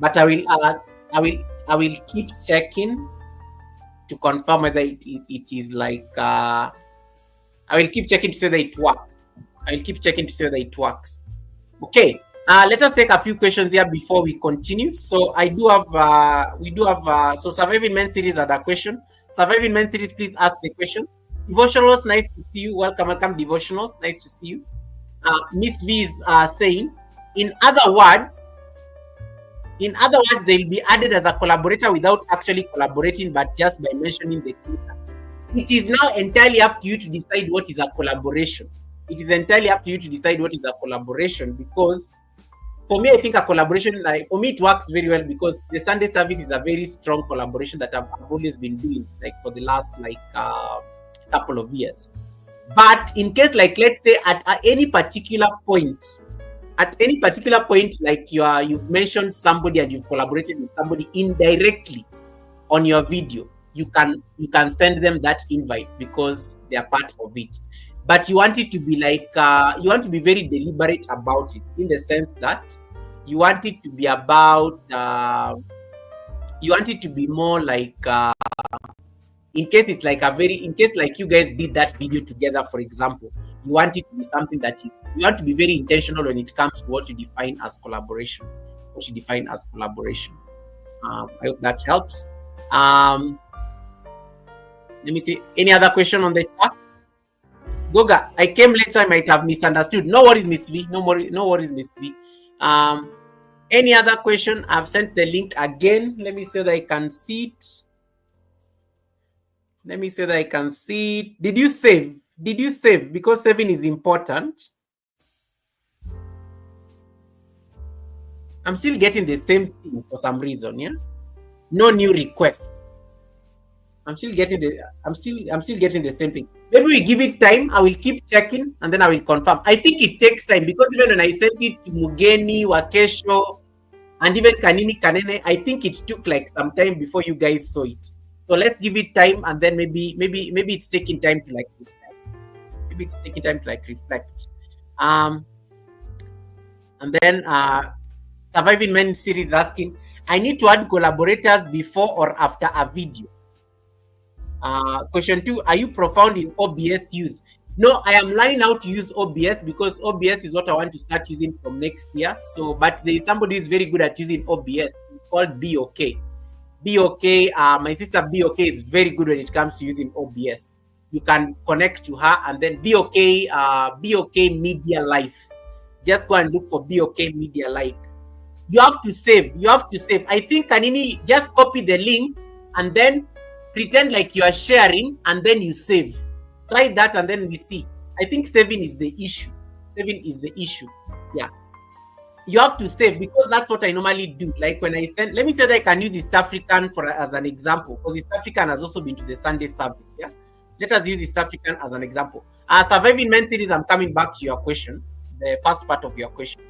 But I will keep checking to confirm whether it is like I will keep checking to say that it works. Okay. Let us take a few questions here before we continue. So so Surviving Men series had a question. Surviving Men series, please ask the question. Devotionals, nice to see you. Welcome, Devotionals. Nice to see you. Miss V is saying, in other words, In other words, they'll be added as a collaborator without actually collaborating, but just by mentioning the Twitter. It is now entirely up to you to decide what is a collaboration. It is entirely up to you to decide what is a collaboration, because for me, I think a collaboration, like for me, it works very well because the Sunday service is a very strong collaboration that I've always been doing, like for the last couple of years. But in case, like, let's say at any particular point, like you've mentioned somebody and you've collaborated with somebody indirectly on your video, you can send them that invite because they are part of it. But you want it to be like you want to be very deliberate about it, in the sense that you want it to be about you want it to be more like in case it's like like you guys did that video together, for example, you want it to be something that you want to be very intentional when it comes to what you define as collaboration. I hope that helps. Let me see. Any other question on the chat? Goga, I came later. I might have misunderstood. No worries, Miss V. No worries, Miss V. Any other question? I've sent the link again. Let me see that I can see it. Did you save? Because saving is important. I'm still getting the same thing for some reason. Yeah. No new request. I'm still getting the same thing. Maybe we give it time. I will keep checking and then I will confirm. I think it takes time because even when I sent it to Mugeni, Wakesho, and even Kanene, I think it took like some time before you guys saw it. So let's give it time, and then maybe it's taking time to reflect. And then Surviving Men series asking, I need to add collaborators before or after a video. Question 2, are you profound in OBS use? No, I am learning how to use OBS because OBS is what I want to start using from next year. So, but there is somebody who's very good at using OBS. It's called BOK. My sister BOK is very good when it comes to using OBS. You can connect to her, and then BOK Media Life. Just go and look for BOK Media Life. You have to save. I think Kanini, just copy the link and then pretend like you are sharing, and then you save. Try that, and then we see. I think saving is the issue. Yeah. You have to save, because that's what I normally do. Like when I send, let me say that I can use East African as an example, because East African has also been to the Sunday service. Yeah. Let us use East African as an example. Surviving Men series, I'm coming back to your question, the first part of your question.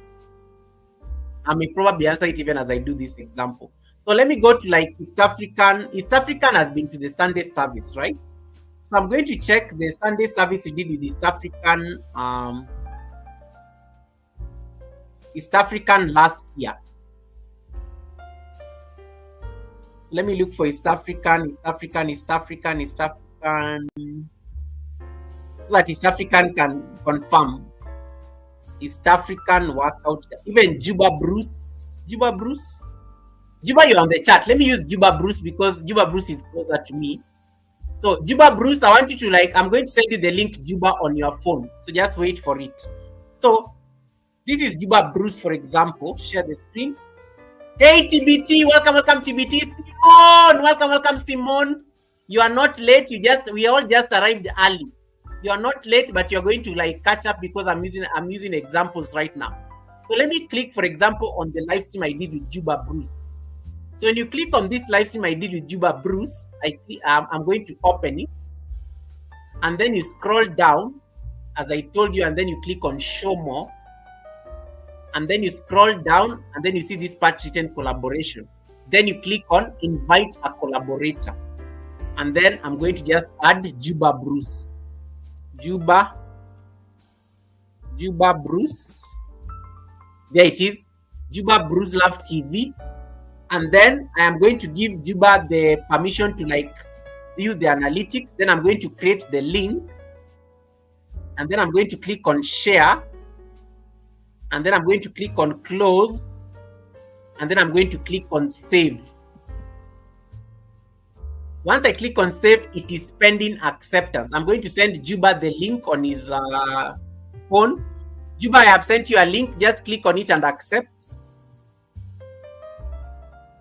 I may probably answer it even as I do this example. So let me go to like East African. East African has been to the Sunday service, right? So I'm going to check the Sunday service we did with East African last year. So let me look for East African, so that East African can confirm. East African workout, even Juba Bruce, you're on the chat. Let me use Juba Bruce because Juba Bruce is closer to me. So Juba Bruce, I want you to I'm going to send you the link Juba on your phone. So just wait for it. So this is Juba Bruce, for example. Share the screen. Hey TBT, welcome TBT. Simon, welcome Simon. You are not late. We all just arrived early. You are not late, but you're going to catch up because I'm using examples right now. So let me click, for example, on the live stream I did with Juba Bruce. So when you click on this live stream I did with Juba Bruce, I'm going to open it, and then you scroll down, as I told you, and then you click on Show More, and then you scroll down, and then you see this part written Collaboration. Then you click on Invite a Collaborator, and then I'm going to just add Juba Bruce. Juba Bruce. There it is. Juba Bruce Love TV. And then I am going to give Juba the permission to view the analytics. Then I'm going to create the link. And then I'm going to click on share. And then I'm going to click on close. And then I'm going to click on save. Once I click on save, it is pending acceptance. I'm going to send Juba the link on his phone. Juba, I have sent you a link. Just click on it and accept.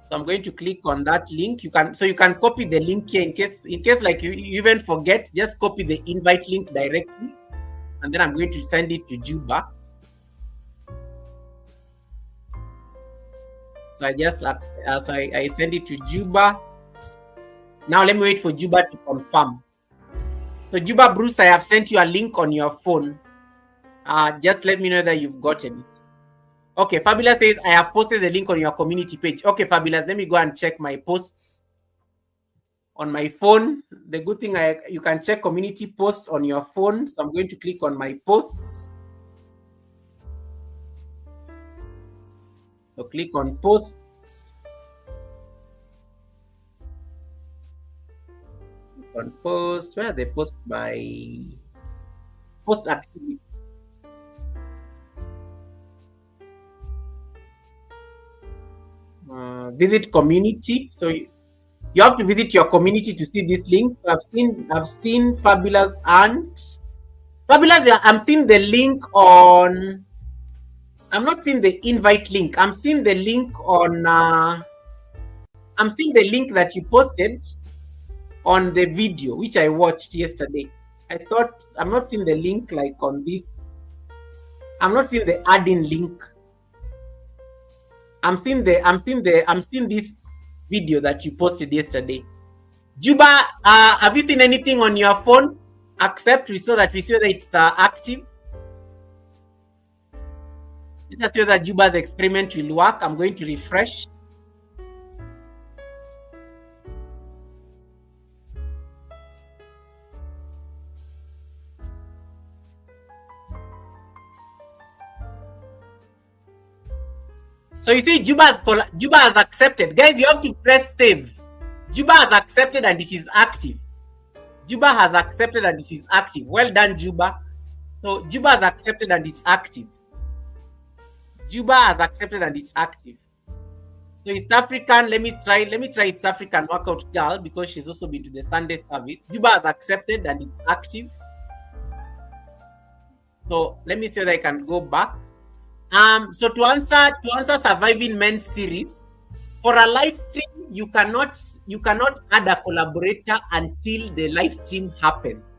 So I'm going to click on that link. You can copy the link here in case like you even forget, just copy the invite link directly. And then I'm going to send it to Juba. So I just I send it to Juba. Now let me wait for Juba to confirm. So Juba Bruce, I have sent you a link on your phone. Just let me know that you've gotten it. Okay, Fabulous says I have posted the link on your community page. Okay, Fabulous, let me go and check my posts on my phone. The good thing you can check community posts on your phone. So I'm going to click on my posts. So click on posts. Click on post. Where are they post by post activity? Visit community. So you have to visit your community to see this link. So I've seen Fabulous and Fabulous. I'm seeing the link on. I'm not seeing the invite link. I'm seeing the link on. I'm seeing the link that you posted on the video, which I watched yesterday. I thought I'm not seeing the link like on this. I'm not seeing the add-in link. I'm seeing this video that you posted yesterday. Juba, have you seen anything on your phone? Except we saw that it's active. Let us see that Juba's experiment will work. I'm going to refresh. So you see, Juba has accepted. Guys, you have to press save. Juba has accepted and it is active. Juba has accepted and it is active. Well done, Juba. So Juba has accepted and it's active. Juba has accepted and it's active. So East African, let me try East African workout girl because she's also been to the Sunday service. Juba has accepted and it's active. So let me see that I can go back. So to answer Surviving Men series, for a live stream, you cannot add a collaborator until the live stream happens.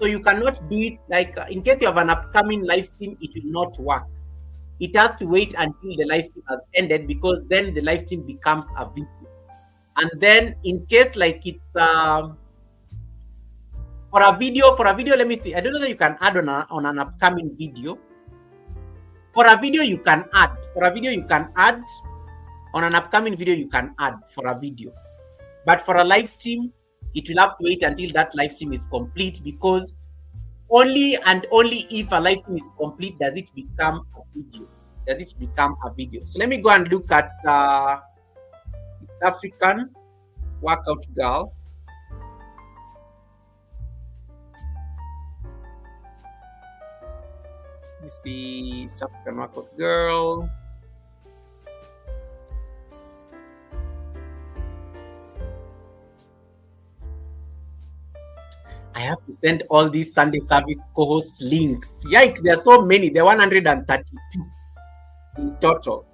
So you cannot do it like in case you have an upcoming live stream, it will not work. It has to wait until the live stream has ended because then the live stream becomes a video. And then in case like it's for a video, let me see. I don't know that you can add on an upcoming video. For a video, you can add. On an upcoming video, you can add for a video. But for a live stream, it will have to wait until that live stream is complete because only and only if a live stream is complete does it become a video. So let me go and look at East African workout girl. Let me see East African workout girl. I have to send all these Sunday service co-hosts links. Yikes, there are so many. There are 132 in total.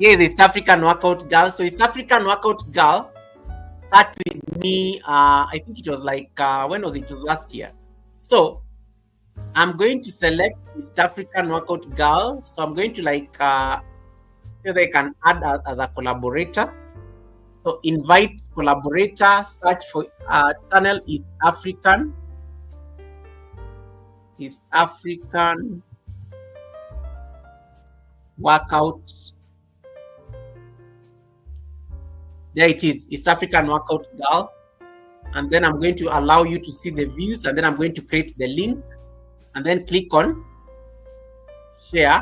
Here is East African workout girl. So East African workout girl started with me. I think it was like when was it? It was last year. So I'm going to select East African workout girl. So I'm going to like so they can add as a collaborator. So invite collaborator, search for channel East African workout. There it is, East African workout girl. And then I'm going to allow you to see the views, and then I'm going to create the link, and then click on share,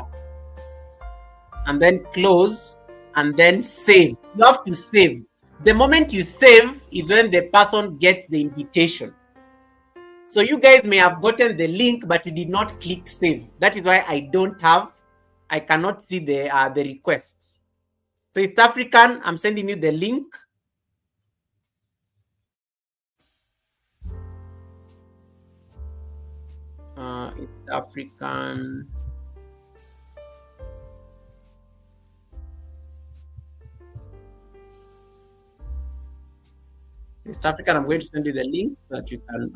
and then close, and then save. You have to save. The moment you save is when the person gets the invitation. So you guys may have gotten the link, but you did not click save. That is why I cannot see the requests. So East African, I'm sending you the link. East African. East African, I'm going to send you the link so that you can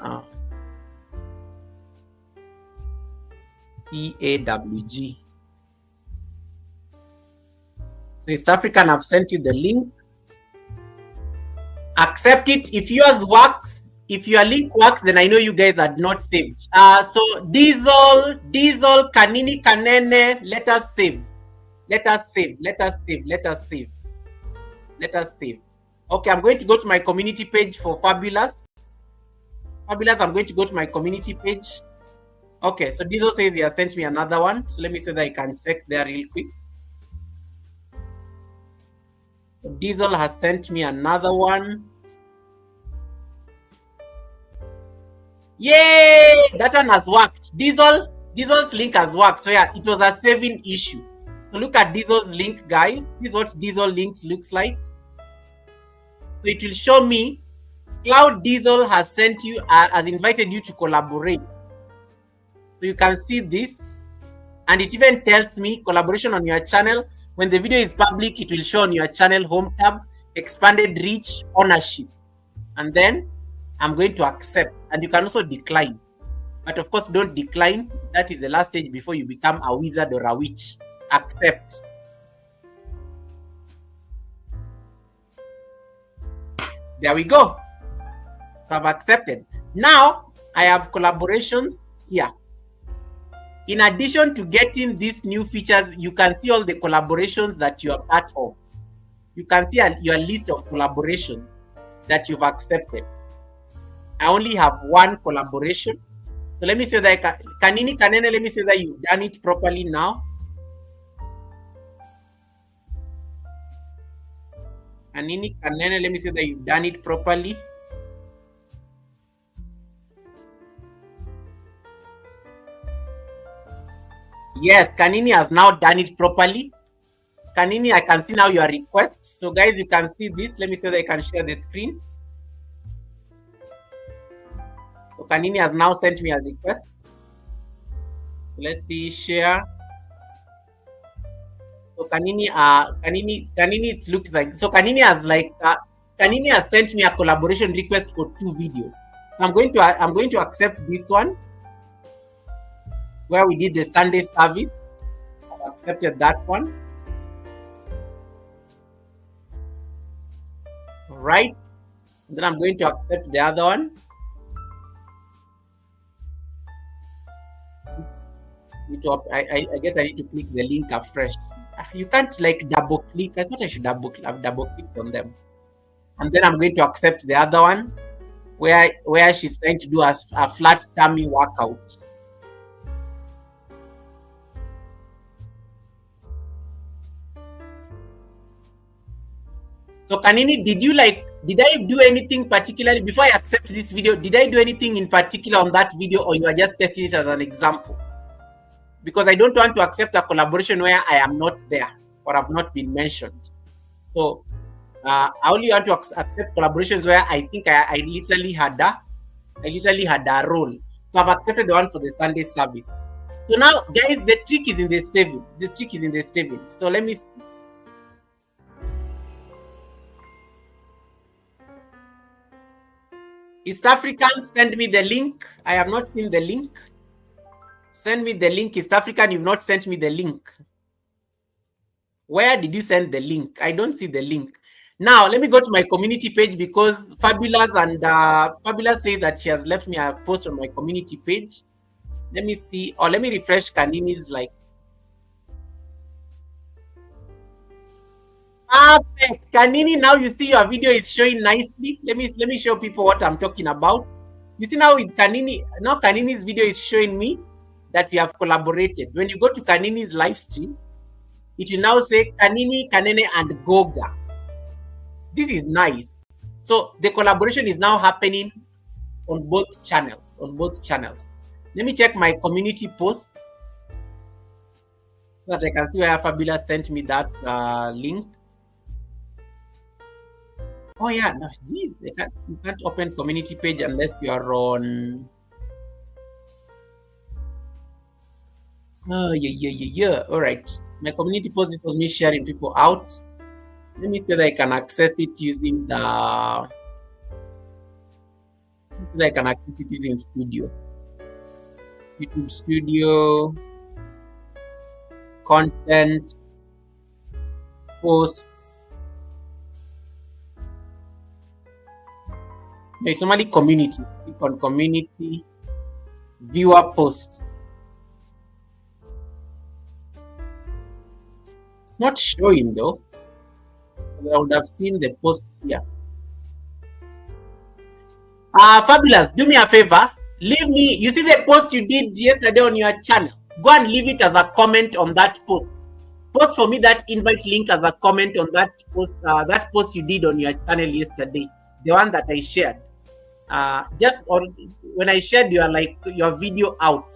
EAWG. So East African, I've sent you the link. Accept it. If yours works, if your link works, then I know you guys are not saved. So Diesel, Kanini, Kanene, let us save. Let us save. Okay, I'm going to go to my community page for Fabulous. I'm going to go to my community page. Okay, so Diesel says he has sent me another one. So let me see that I can check there real quick. So Diesel has sent me another one. Yay! That one has worked. Diesel's link has worked. So yeah, it was a saving issue. So look at Diesel's link, guys. This is what Diesel links looks like. So it will show me Cloud Diesel has sent you, has invited you to collaborate. So you can see this, and it even tells me collaboration on your channel. When the video is public, it will show on your channel home tab, expanded reach, ownership. And then I'm going to accept, and you can also decline. But of course, don't decline. That is the last stage before you become a wizard or a witch. Accept. There we go. So I've accepted. Now I have collaborations here. In addition to getting these new features, you can see all the collaborations that you are part of. You can see your list of collaborations that you've accepted. I only have one collaboration. So let me say that Kanini Kanene, let me say that you've done it properly now. Kanini Kanene, let me say that you've done it properly. Yes, Kanini has now done it properly. Kanini, I can see now your requests. So guys, you can see this. Let me say that I can share the screen. So Kanini has now sent me a request. Let's see, share. So Kanini, it looks like, so Kanini has sent me a collaboration request for 2 videos. So I'm going to accept this one, where we did the Sunday service. I've accepted that one. All right. Then I'm going to accept the other one. I guess I need to click the link afresh. You can't like double click. I thought I should double click on them. And then I'm going to accept the other one, where she's trying to do a flat tummy workout. So Kanini, did I do anything particularly before I accept this video? Did I do anything in particular on that video, or you are just testing it as an example? Because I don't want to accept a collaboration where I am not there or have not been mentioned. So I only want to accept collaborations where I think I literally had a role. So I've accepted the one for the Sunday service. So now, guys, the trick is in the saving. So let me see. East African, send me the link. I have not seen the link. Send me the link. East African, you've not sent me the link. Where did you send the link? I don't see the link. Now, let me go to my community page, because Fabulous says that she has left me a post on my community page. Let me see, or let me refresh Kanini's like. Perfect. Kanini, now you see your video is showing nicely. Let me show people what I'm talking about. You see now with Kanini, now Kanini's video is showing me that we have collaborated. When you go to Kanini's live stream, it will now say Kanini, Kanene, and Goga. This is nice. So the collaboration is now happening on both channels. Let me check my community posts so that I can see where Fabulous sent me that link. Oh yeah, no, geez, you can't open community page unless you are on. Oh yeah. All right, my community post. This was me sharing people out. Let me see that I can access it using the so that I can access it using Studio. YouTube Studio, content, posts. No, it's normally community. Click on community, viewer posts. It's not showing though. I would have seen the posts here. Fabulous. Do me a favor. Leave me. You see the post you did yesterday on your channel? Go and leave it as a comment on that post. Post for me that invite link as a comment on that post. That post you did on your channel yesterday, the one that I shared. Just on when I shared your video out.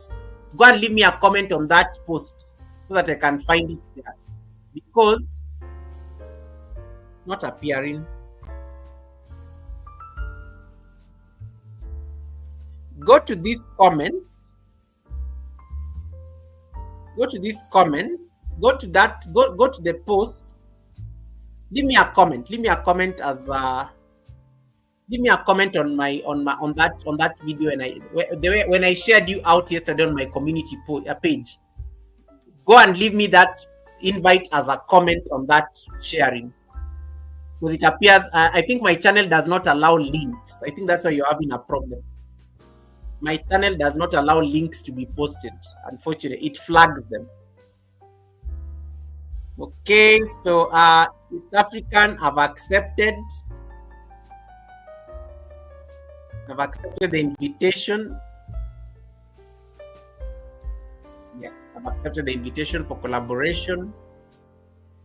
Go and leave me a comment on that post so that I can find it there. Because not appearing. Go to this comment. Go to this comment. Go to that. Go to the post. Leave me a comment. Leave me a comment as Leave me a comment on that video, and when I shared you out yesterday on my community page. Go and leave me that invite as a comment on that sharing, because it appears I think my channel does not allow links. I think that's why you're having a problem. My channel does not allow links to be posted. Unfortunately, it flags them. Okay, so East African have accepted. I've accepted the invitation. Yes, I've accepted the invitation for collaboration.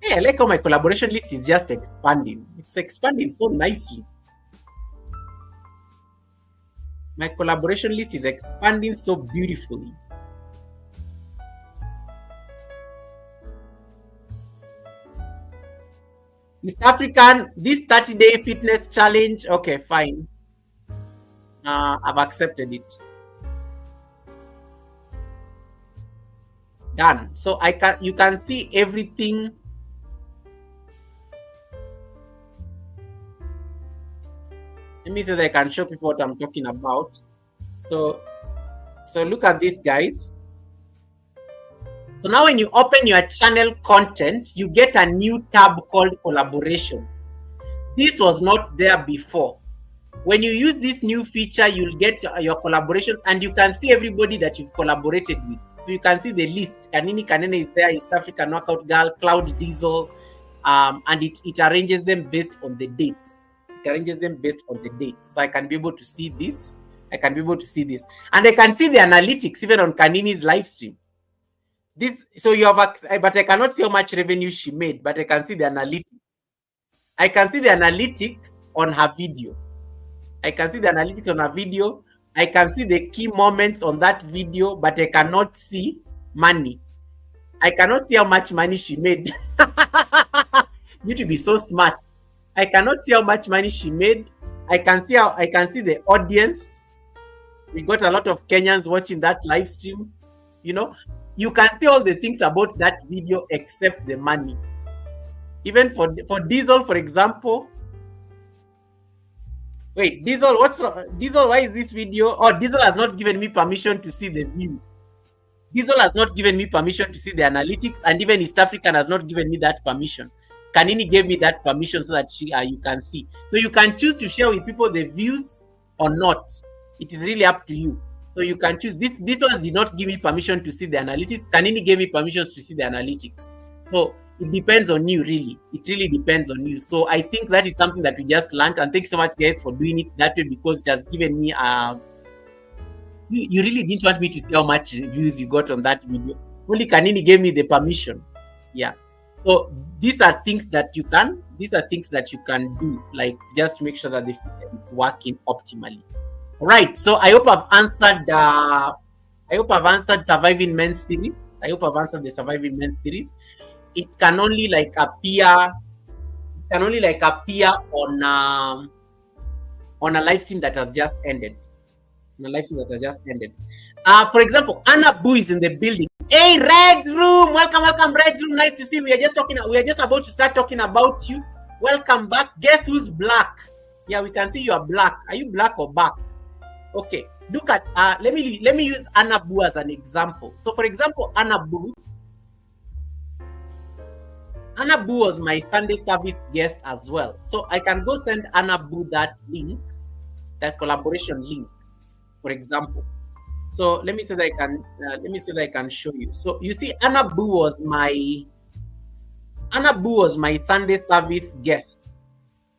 Hey, I like how my collaboration list is just expanding. It's expanding so nicely. My collaboration list is expanding so beautifully. East African, this 30-day fitness challenge. Okay, fine. I've accepted it. Done. So you can see everything. Let me see that I can show people what I'm talking about. So look at this, guys. So now when you open your channel content, you get a new tab called collaborations. This was not there before. When you use this new feature, you'll get your collaborations, and you can see everybody that you've collaborated with. You can see the list. Kanini Kanene is there, East African Knockout Girl, Cloud Diesel, and it arranges them based on the dates. It arranges them based on the date. So I can be able to see this. I can be able to see this. And I can see the analytics even on Kanini's live stream. So you have, but I cannot see how much revenue she made, but I can see the analytics. I can see the analytics on her video. I can see the analytics on her video. I can see the key moments on that video, but I cannot see money. I cannot see how much money she made. You to be so smart. I cannot see how much money she made. I can see the audience. We got a lot of Kenyans watching that live stream. You know, you can see all the things about that video except the money. Even for Diesel, for example. Wait, Diesel, Diesel, why is this video? Oh, Diesel has not given me permission to see the views. Diesel has not given me permission to see the analytics, and even East African has not given me that permission. Kanini gave me that permission so that you can see. So you can choose to share with people the views or not. It is really up to you. So you can choose. This one did not give me permission to see the analytics. Kanini gave me permissions to see the analytics. So it depends on you, really. It really depends on you. So I think that is something that we just learned. And thank you so much, guys, for doing it that way, because it has given me you really didn't want me to see how much views you got on that video. Only Kanini gave me the permission. Yeah. So these are things that you can do, like just to make sure that the feature is working optimally. All right. So I hope I've answered Surviving Men series. I hope I've answered the Surviving Men series. It can only appear on a live stream that has just ended. For example, Anna Boo is in the building. Hey, Red Room, welcome, Red Room. Nice to see you. We are just about to start talking about you. Welcome back. Guess who's black? Yeah, we can see you are black. Are you black or back? Okay, look at let me use Anna Boo as an example. So for example, Anna Boo was my Sunday service guest as well. So I can go send Anna Boo that link, that collaboration link, for example. So let me see that I can show you. So you see, Anna Boo was my Sunday service guest.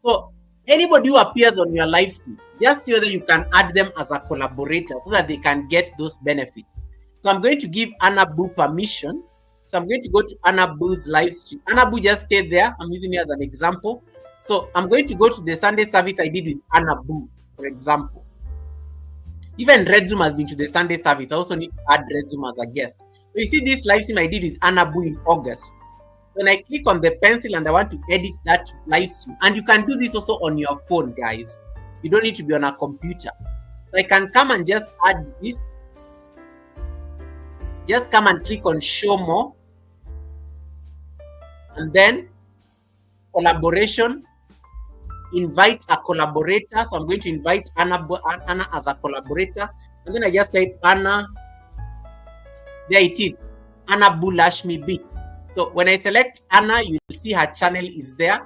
So anybody who appears on your live stream, just see whether you can add them as a collaborator so that they can get those benefits. So I'm going to give Anna Boo permission. So I'm going to go to Anna Boo's live stream. Anna Boo just stayed there. I'm using it as an example. So I'm going to go to the Sunday service I did with Anna Boo, for example. Even Red Zoom has been to the Sunday service. I also need to add Red Zoom as a guest. So you see this live stream I did with Anna Boo in August. When I click on the pencil and I want to edit that live stream, and you can do this also on your phone, guys. You don't need to be on a computer. So I can come and just add this. Just come and click on show more. And then collaboration. Invite a collaborator. So I'm going to invite Anna as a collaborator. And then I just type Anna. There it is. Anna Boo Lashmi Beat. So when I select Anna, you will see her channel is there.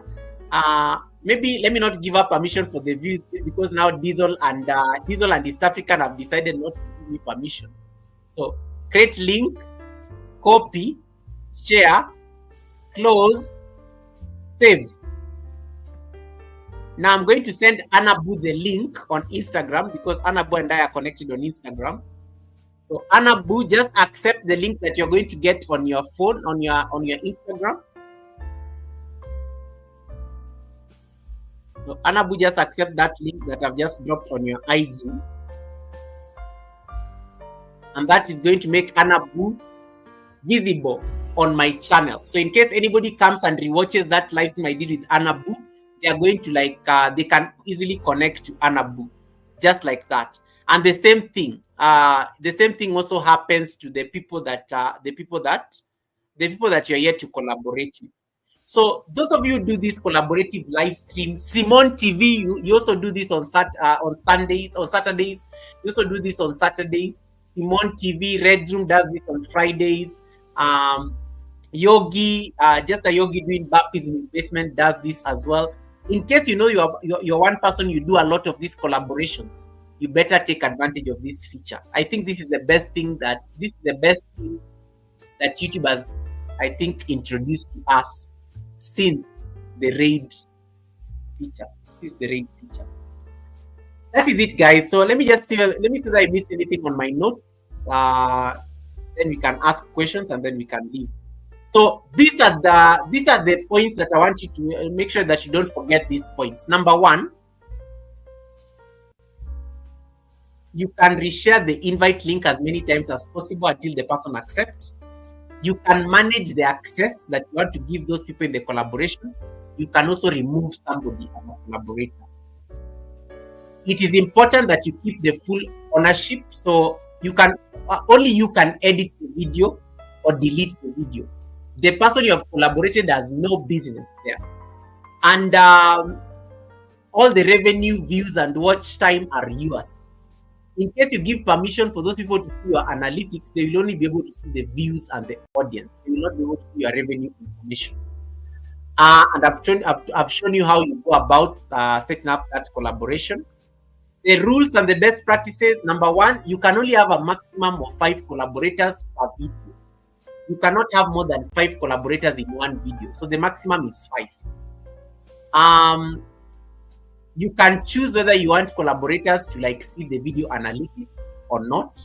Maybe let me not give her permission for the views because now Diesel and East African have decided not to give me permission. So create link, copy, share, close, save. Now I'm going to send Anna Boo the link on Instagram because Anna Boo and I are connected on Instagram. So Anna Boo, just accept the link that you're going to get on your phone, on your Instagram. So Anna Boo, just accept that link that I've just dropped on your IG. And that is going to make Anna Boo visible on my channel. So in case anybody comes and rewatches that live stream I did with Anna Boo, they are going to they can easily connect to Anna Boo, just like that. And the same thing also happens to the people that you're here to collaborate with. So those of you who do this collaborative live stream, Simone TV, you also do this on Saturdays. You also do this on Saturdays. Simone TV, Red Zoom does this on Fridays. Yogi, just a Yogi doing burpees in his basement, does this as well. In case you know you're one person, you do a lot of these collaborations, you better take advantage of this feature. I think this is the best thing that YouTube has, I think, introduced to us since the raid feature. This is the raid feature. That is it, guys. So let me see if I missed anything on my note. Then we can ask questions and then we can leave. So these are the points that I want you to make sure that you don't forget these points. Number one, you can reshare the invite link as many times as possible until the person accepts. You can manage the access that you want to give those people in the collaboration. You can also remove somebody as a collaborator. It is important that you keep the full ownership. So you can only you can edit the video or delete the video. The person you have collaborated has no business there. And all the revenue, views, and watch time are yours. In case you give permission for those people to see your analytics, they will only be able to see the views and the audience. They will not be able to see your revenue information. And I've shown you how you go about setting up that collaboration. The rules and the best practices. Number one, you can only have a maximum of 5 collaborators per video. You cannot have more than 5 collaborators in one video. So the maximum is 5. You can choose whether you want collaborators to see the video analytics or not.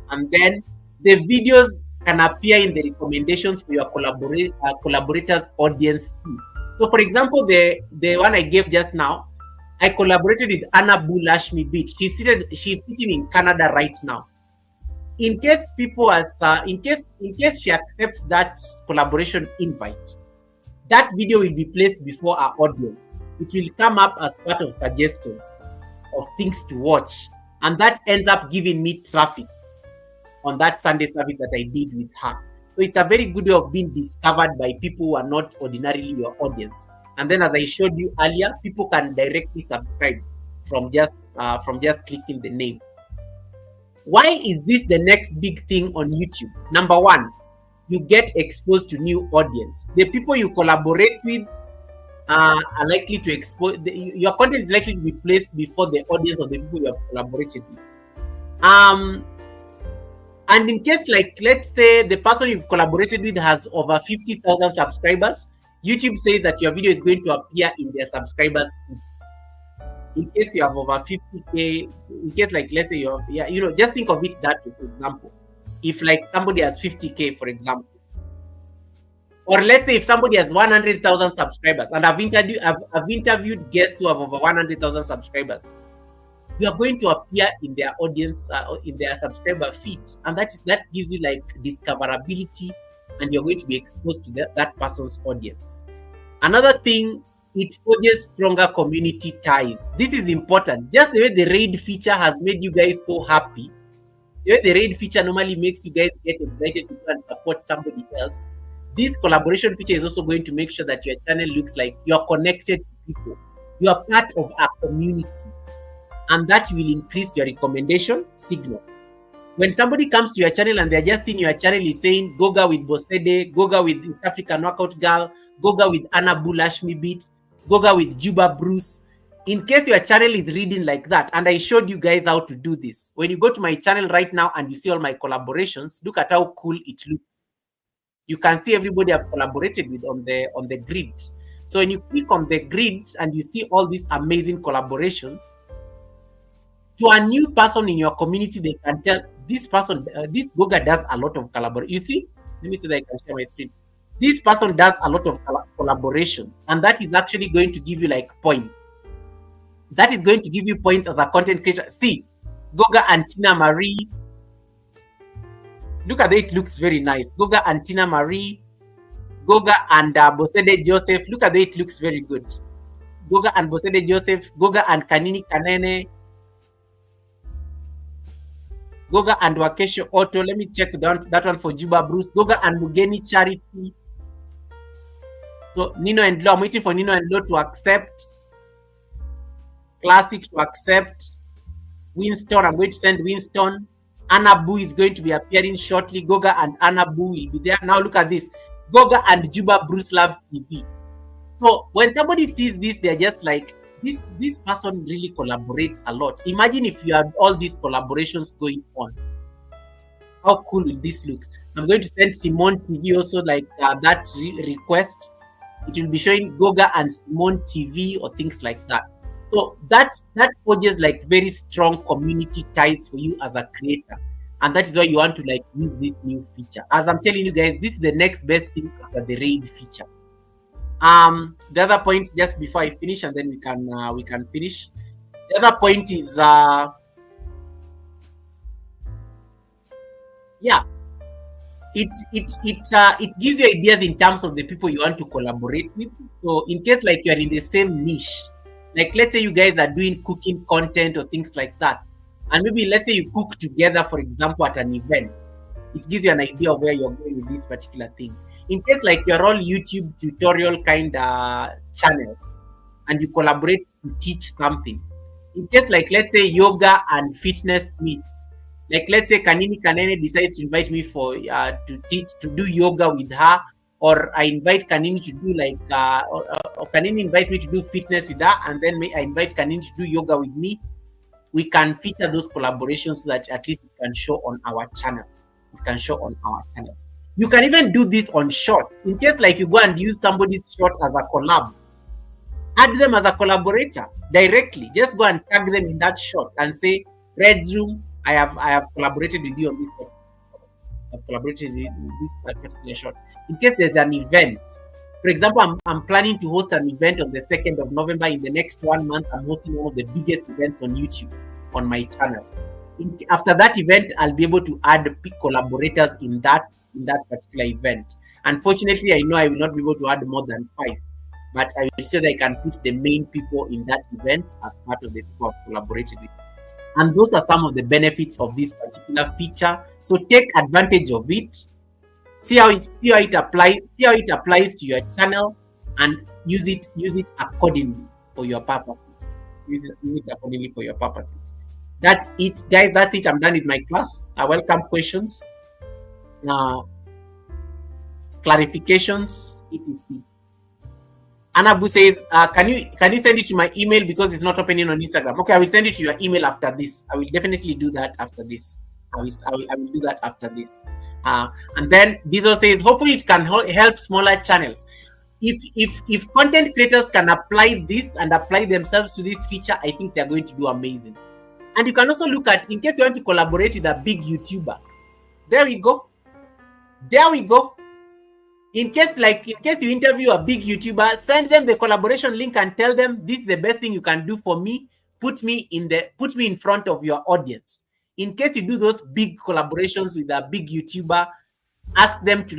And then the videos can appear in the recommendations for your collaborators' audience too. So for example, the one I gave just now, I collaborated with Anna Boo Lashmi Beat. She's sitting in Canada right now. In case in case she accepts that collaboration invite, that video will be placed before our audience. It will come up as part of suggestions of things to watch, and that ends up giving me traffic on that Sunday service that I did with her. So it's a very good way of being discovered by people who are not ordinarily your audience. And then, as I showed you earlier, people can directly subscribe from just clicking the name. Why is this the next big thing on YouTube? Number one, you get exposed to new audience. The people you collaborate with are likely to expose, your content is likely to be placed before the audience of the people you have collaborated with. And in case, like, let's say the person you've collaborated with has over 50,000 subscribers, YouTube says that your video is going to appear in their subscribers. In case you have over 50K, in case, like, let's say you have, just think of it that way, for example. If, like, somebody has 50K, for example, or let's say if somebody has 100,000 subscribers, and I've interviewed guests who have over 100,000 subscribers, you are going to appear in their audience, in their subscriber feed, and that gives you like discoverability, and you're going to be exposed to that person's audience. Another thing, it forges stronger community ties. This is important. Just the way the raid feature has made you guys so happy, the way the raid feature normally makes you guys get excited to go and support somebody else, this collaboration feature is also going to make sure that your channel looks like you're connected to people. You are part of a community, and that will increase your recommendation signal. When somebody comes to your channel and they're just in your channel is saying, Goga with Bosede, Goga with East African Workout Girl, Goga with Anna Bulashmi Beat, Goga with Juba Bruce. In case your channel is reading like that, and I showed you guys how to do this. When you go to my channel right now and you see all my collaborations, look at how cool it looks. You can see everybody I've collaborated with on the grid. So when you click on the grid and you see all these amazing collaborations, to a new person in your community, they can tell this person, this Goga does a lot of collaboration. You see, let me see that I can share my screen. This person does a lot of collaboration, and that is actually going to give you like points. That is going to give you points as a content creator. See, Goga and Tina Marie. Look at it, looks very nice. Goga and Tina Marie, Goga and Bosede Joseph. Look at it, looks very good. Goga and Bosede Joseph, Goga and Kanini Kanene, Goga and Wakesho Otto. Let me check that one for Juba Bruce. Goga and Mugeni Charity. So Nino and Lo, I'm waiting for Nino and Lo to accept. Classic to accept. Winston, I'm going to send Winston. Anna Boo is going to be appearing shortly. Goga and Anna Boo will be there. Now look at this. Goga and Juba Bruce Love TV. So when somebody sees this, they're just like, this person really collaborates a lot. Imagine if you had all these collaborations going on. How cool will this look? I'm going to send Simone TV also like that request. It will be showing Goga and Simone TV or things like that. So that forges like very strong community ties for you as a creator. And that is why you want to like use this new feature. As I'm telling you guys, this is the next best thing after the raid feature. The other point, just before I finish, and then we can finish. The other point is it gives you ideas in terms of the people you want to collaborate with. So in case like you are in the same niche, like let's say you guys are doing cooking content or things like that, and maybe let's say you cook together, for example, at an event, it gives you an idea of where you're going with this particular thing. In case like you're all YouTube tutorial kind of channels and you collaborate to teach something. In case like let's say yoga and fitness meet, like let's say Kanini Kanene decides to invite me for to do yoga with her, or I invite Kanini to do like or Kanini invites me to do fitness with her, and then I invite Kanini to do yoga with me. We can feature those collaborations so that at least it can show on our channels. It can show on our channels. You can even do this on shorts. In case like you go and use somebody's short as a collab, add them as a collaborator directly. Just go and tag them in that short and say, Red's Room, I have collaborated with you on this particular short. I've collaborated in this particular short. In case there's an event, for example, I'm planning to host an event on the 2nd of November. In the next 1 month, I'm hosting one of the biggest events on YouTube on my channel. After that event, I'll be able to add collaborators in that particular event. Unfortunately, I know I will not be able to add more than 5, but I will say that I can put the main people in that event as part of the people I've collaborated with. And those are some of the benefits of this particular feature. So take advantage of it. See how it applies to your channel, and use it accordingly for your purpose. use it accordingly for your purposes. That's it, guys. That's it. I'm done with my class. I welcome questions, clarifications, etc. Anabu says, can you send it to my email because it's not opening on Instagram? Okay, I will send it to your email after this. I will definitely do that after this. I will do that after this. And then Diesel says, hopefully it can help smaller channels. If content creators can apply this and apply themselves to this feature, I think they're going to do amazing. And you can also look at, in case you want to collaborate with a big YouTuber. There we go. There we go. In case you interview a big YouTuber, send them the collaboration link and tell them this is the best thing you can do for me. Put me in front of your audience. In case you do those big collaborations with a big YouTuber, ask them to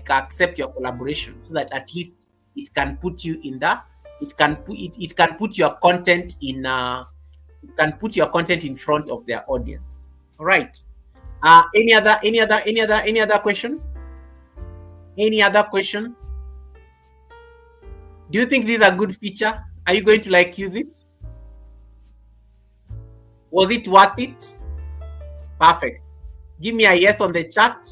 accept your collaboration so that at least it can put you in it can put your content in front of their audience. All right. Any other question? Any other question? Do you think this is a good feature? Are you going to use it? Was it worth it? Perfect. Give me a yes on the chat.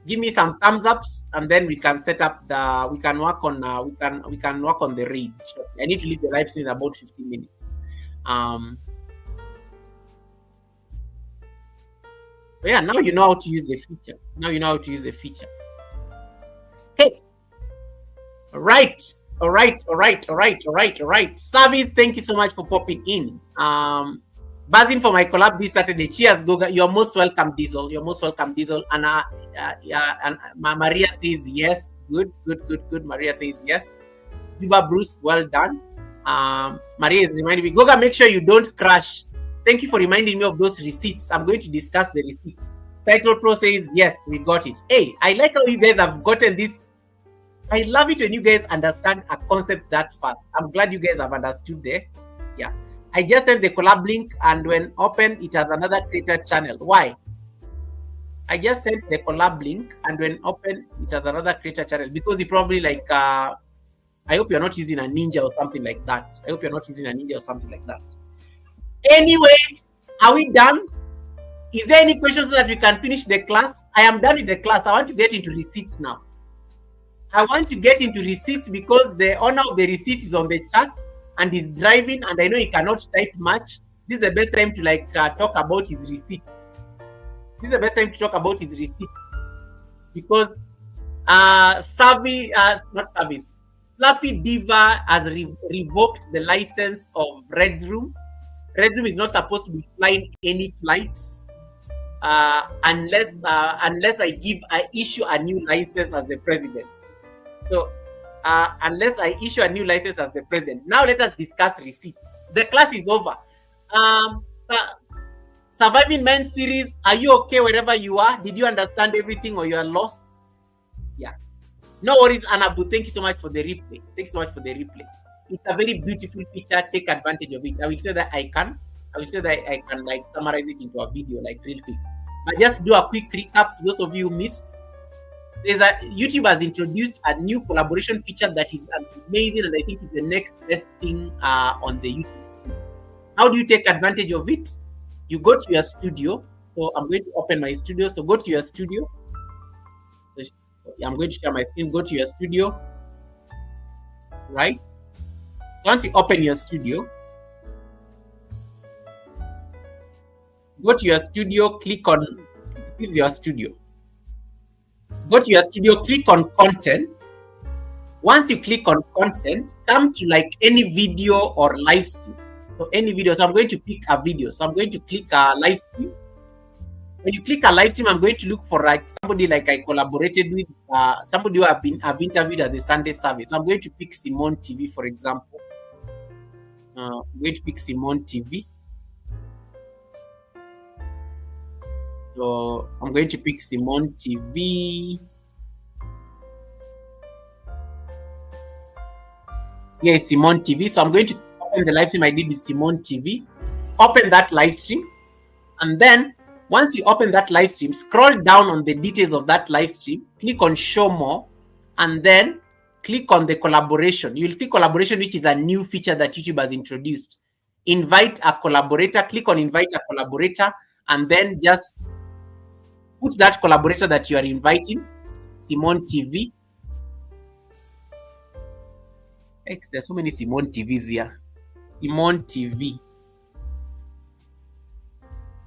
Give me some thumbs ups, and then we can set up we can work on the read. I need to leave the live stream in about 15 minutes. So yeah, now you know how to use the feature. Hey. All right. Service, thank you so much for popping in. Buzzing for my collab this Saturday. Cheers, Goga. You're most welcome, Diesel. And Maria says yes. Good. Maria says yes. Juba Bruce, well done. Maria is reminding me, Goga, make sure you don't crash. Thank you for reminding me of those receipts. I'm going to discuss the receipts. Title Pro says yes, we got it. Hey, I like how you guys have gotten this. I love it when you guys understand a concept that fast. I'm glad you guys have understood there. Yeah. I just sent the collab link, and when open, it has another creator channel. Why? I just sent the collab link, and when open, it has another creator channel because you probably I hope you're not using a Ninja or something like that. Anyway, are we done? Is there any questions so that we can finish the class? I am done with the class. I want to get into receipts now. Because the owner of the receipts is on the chat and he's driving, and I know he cannot type much. This is the best time to talk about his receipt. Because Fluffy Diva has revoked the license of Red's Room. Red's Room is not supposed to be flying any flights unless I issue a new license as the president. So unless I issue a new license as the president. Now let us discuss receipt. The class is over. Surviving Men series, are you okay wherever you are? Did you understand everything or you are lost? Yeah. No worries, Anabu. Thank you so much for the replay. It's a very beautiful feature. Take advantage of it. I will say that I can summarize it into a video real quick. But just do a quick recap to those of you who missed. YouTube has introduced a new collaboration feature that is amazing, and I think it's the next best thing on the YouTube. How do you take advantage of it? You go to your studio. So I'm going to open my studio. So go to your studio. I'm going to share my screen. Go to your studio. Right? So once you open your studio, go to your studio, click on, this is your studio. Go to your studio, click on content. Once you click on content, come to any video or live stream. So any video. So I'm going to pick a video. So I'm going to click a live stream. When you click a live stream, I'm going to look for somebody I collaborated with, somebody who I've interviewed at the Sunday service. So I'm going to pick Simone TV, for example. I'm going to pick Simone TV. So I'm going to pick Simone TV. Yes, Simone TV. So I'm going to open the live stream I did with Simone TV. Open that live stream. And then once you open that live stream, scroll down on the details of that live stream. Click on show more. And then click on the collaboration. You'll see collaboration, which is a new feature that YouTube has introduced. Invite a collaborator. Click on invite a collaborator, and then just put that collaborator that you are inviting. Simone TV. There's so many Simone TVs here. Simone TV.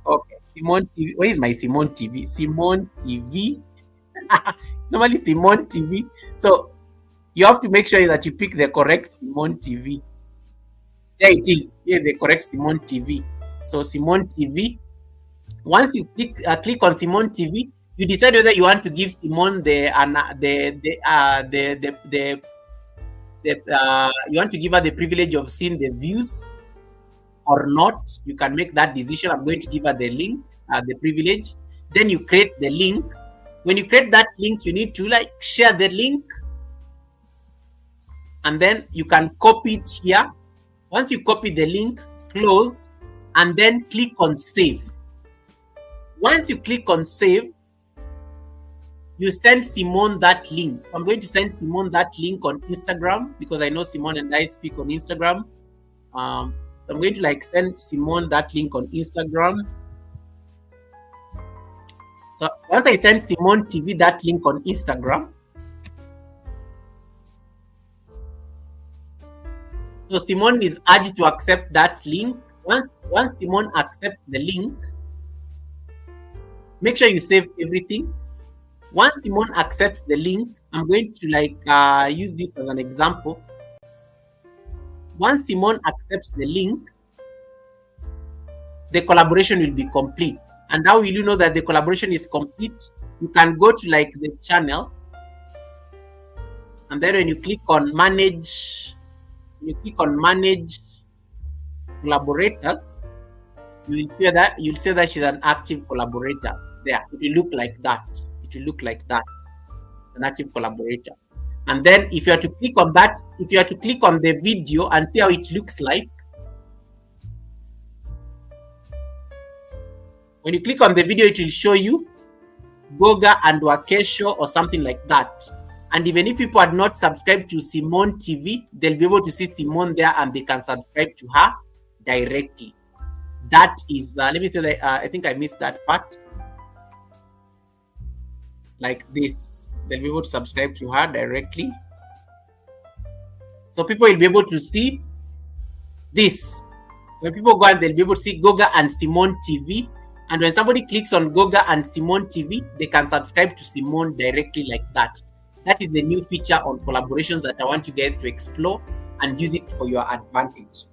Okay, Simone TV. Where is my Simone TV? Simone TV. Normally Simone TV. So you have to make sure that you pick the correct Simone TV. There it is. Here's the correct Simone TV. So Simone TV. Once you click on Simone TV, you decide whether you want to give Simone you want to give her the privilege of seeing the views or not. You can make that decision. I'm going to give her the link, the privilege. Then you create the link. When you create that link, you need to share the link, and then you can copy it here. Once you copy the link, close, and then click on save. Once you click on save, you send Simone that link. I'm going to send Simone that link on Instagram because I know Simone and I speak on Instagram. I'm going to send Simone that link on Instagram. So once I send Simone TV that link on Instagram, so Simone is urged to accept that link. Once Simone accepts the link, make sure you save everything. Once Simone accepts the link, I'm going to use this as an example. Once Simone accepts the link, the collaboration will be complete. And how will you know that the collaboration is complete? You can go to the channel, and then when you click on manage, collaborators, you'll see that she's an active collaborator. There, it will look like that. An active collaborator. And then if you are to click on that, if you are to click on the video and see how it looks like, when you click on the video, it will show you Goga and Wakesho or something like that. And even if people are not subscribed to Simone TV, they'll be able to see Simone there and they can subscribe to her directly. That is, let me say that I think I missed that part. Like this, they'll be able to subscribe to her directly. So people will be able to see this. When people go and they'll be able to see Goga and Simone TV. And when somebody clicks on Goga and Simone TV, they can subscribe to Simone directly like that. That is the new feature on collaborations that I want you guys to explore and use it for your advantage.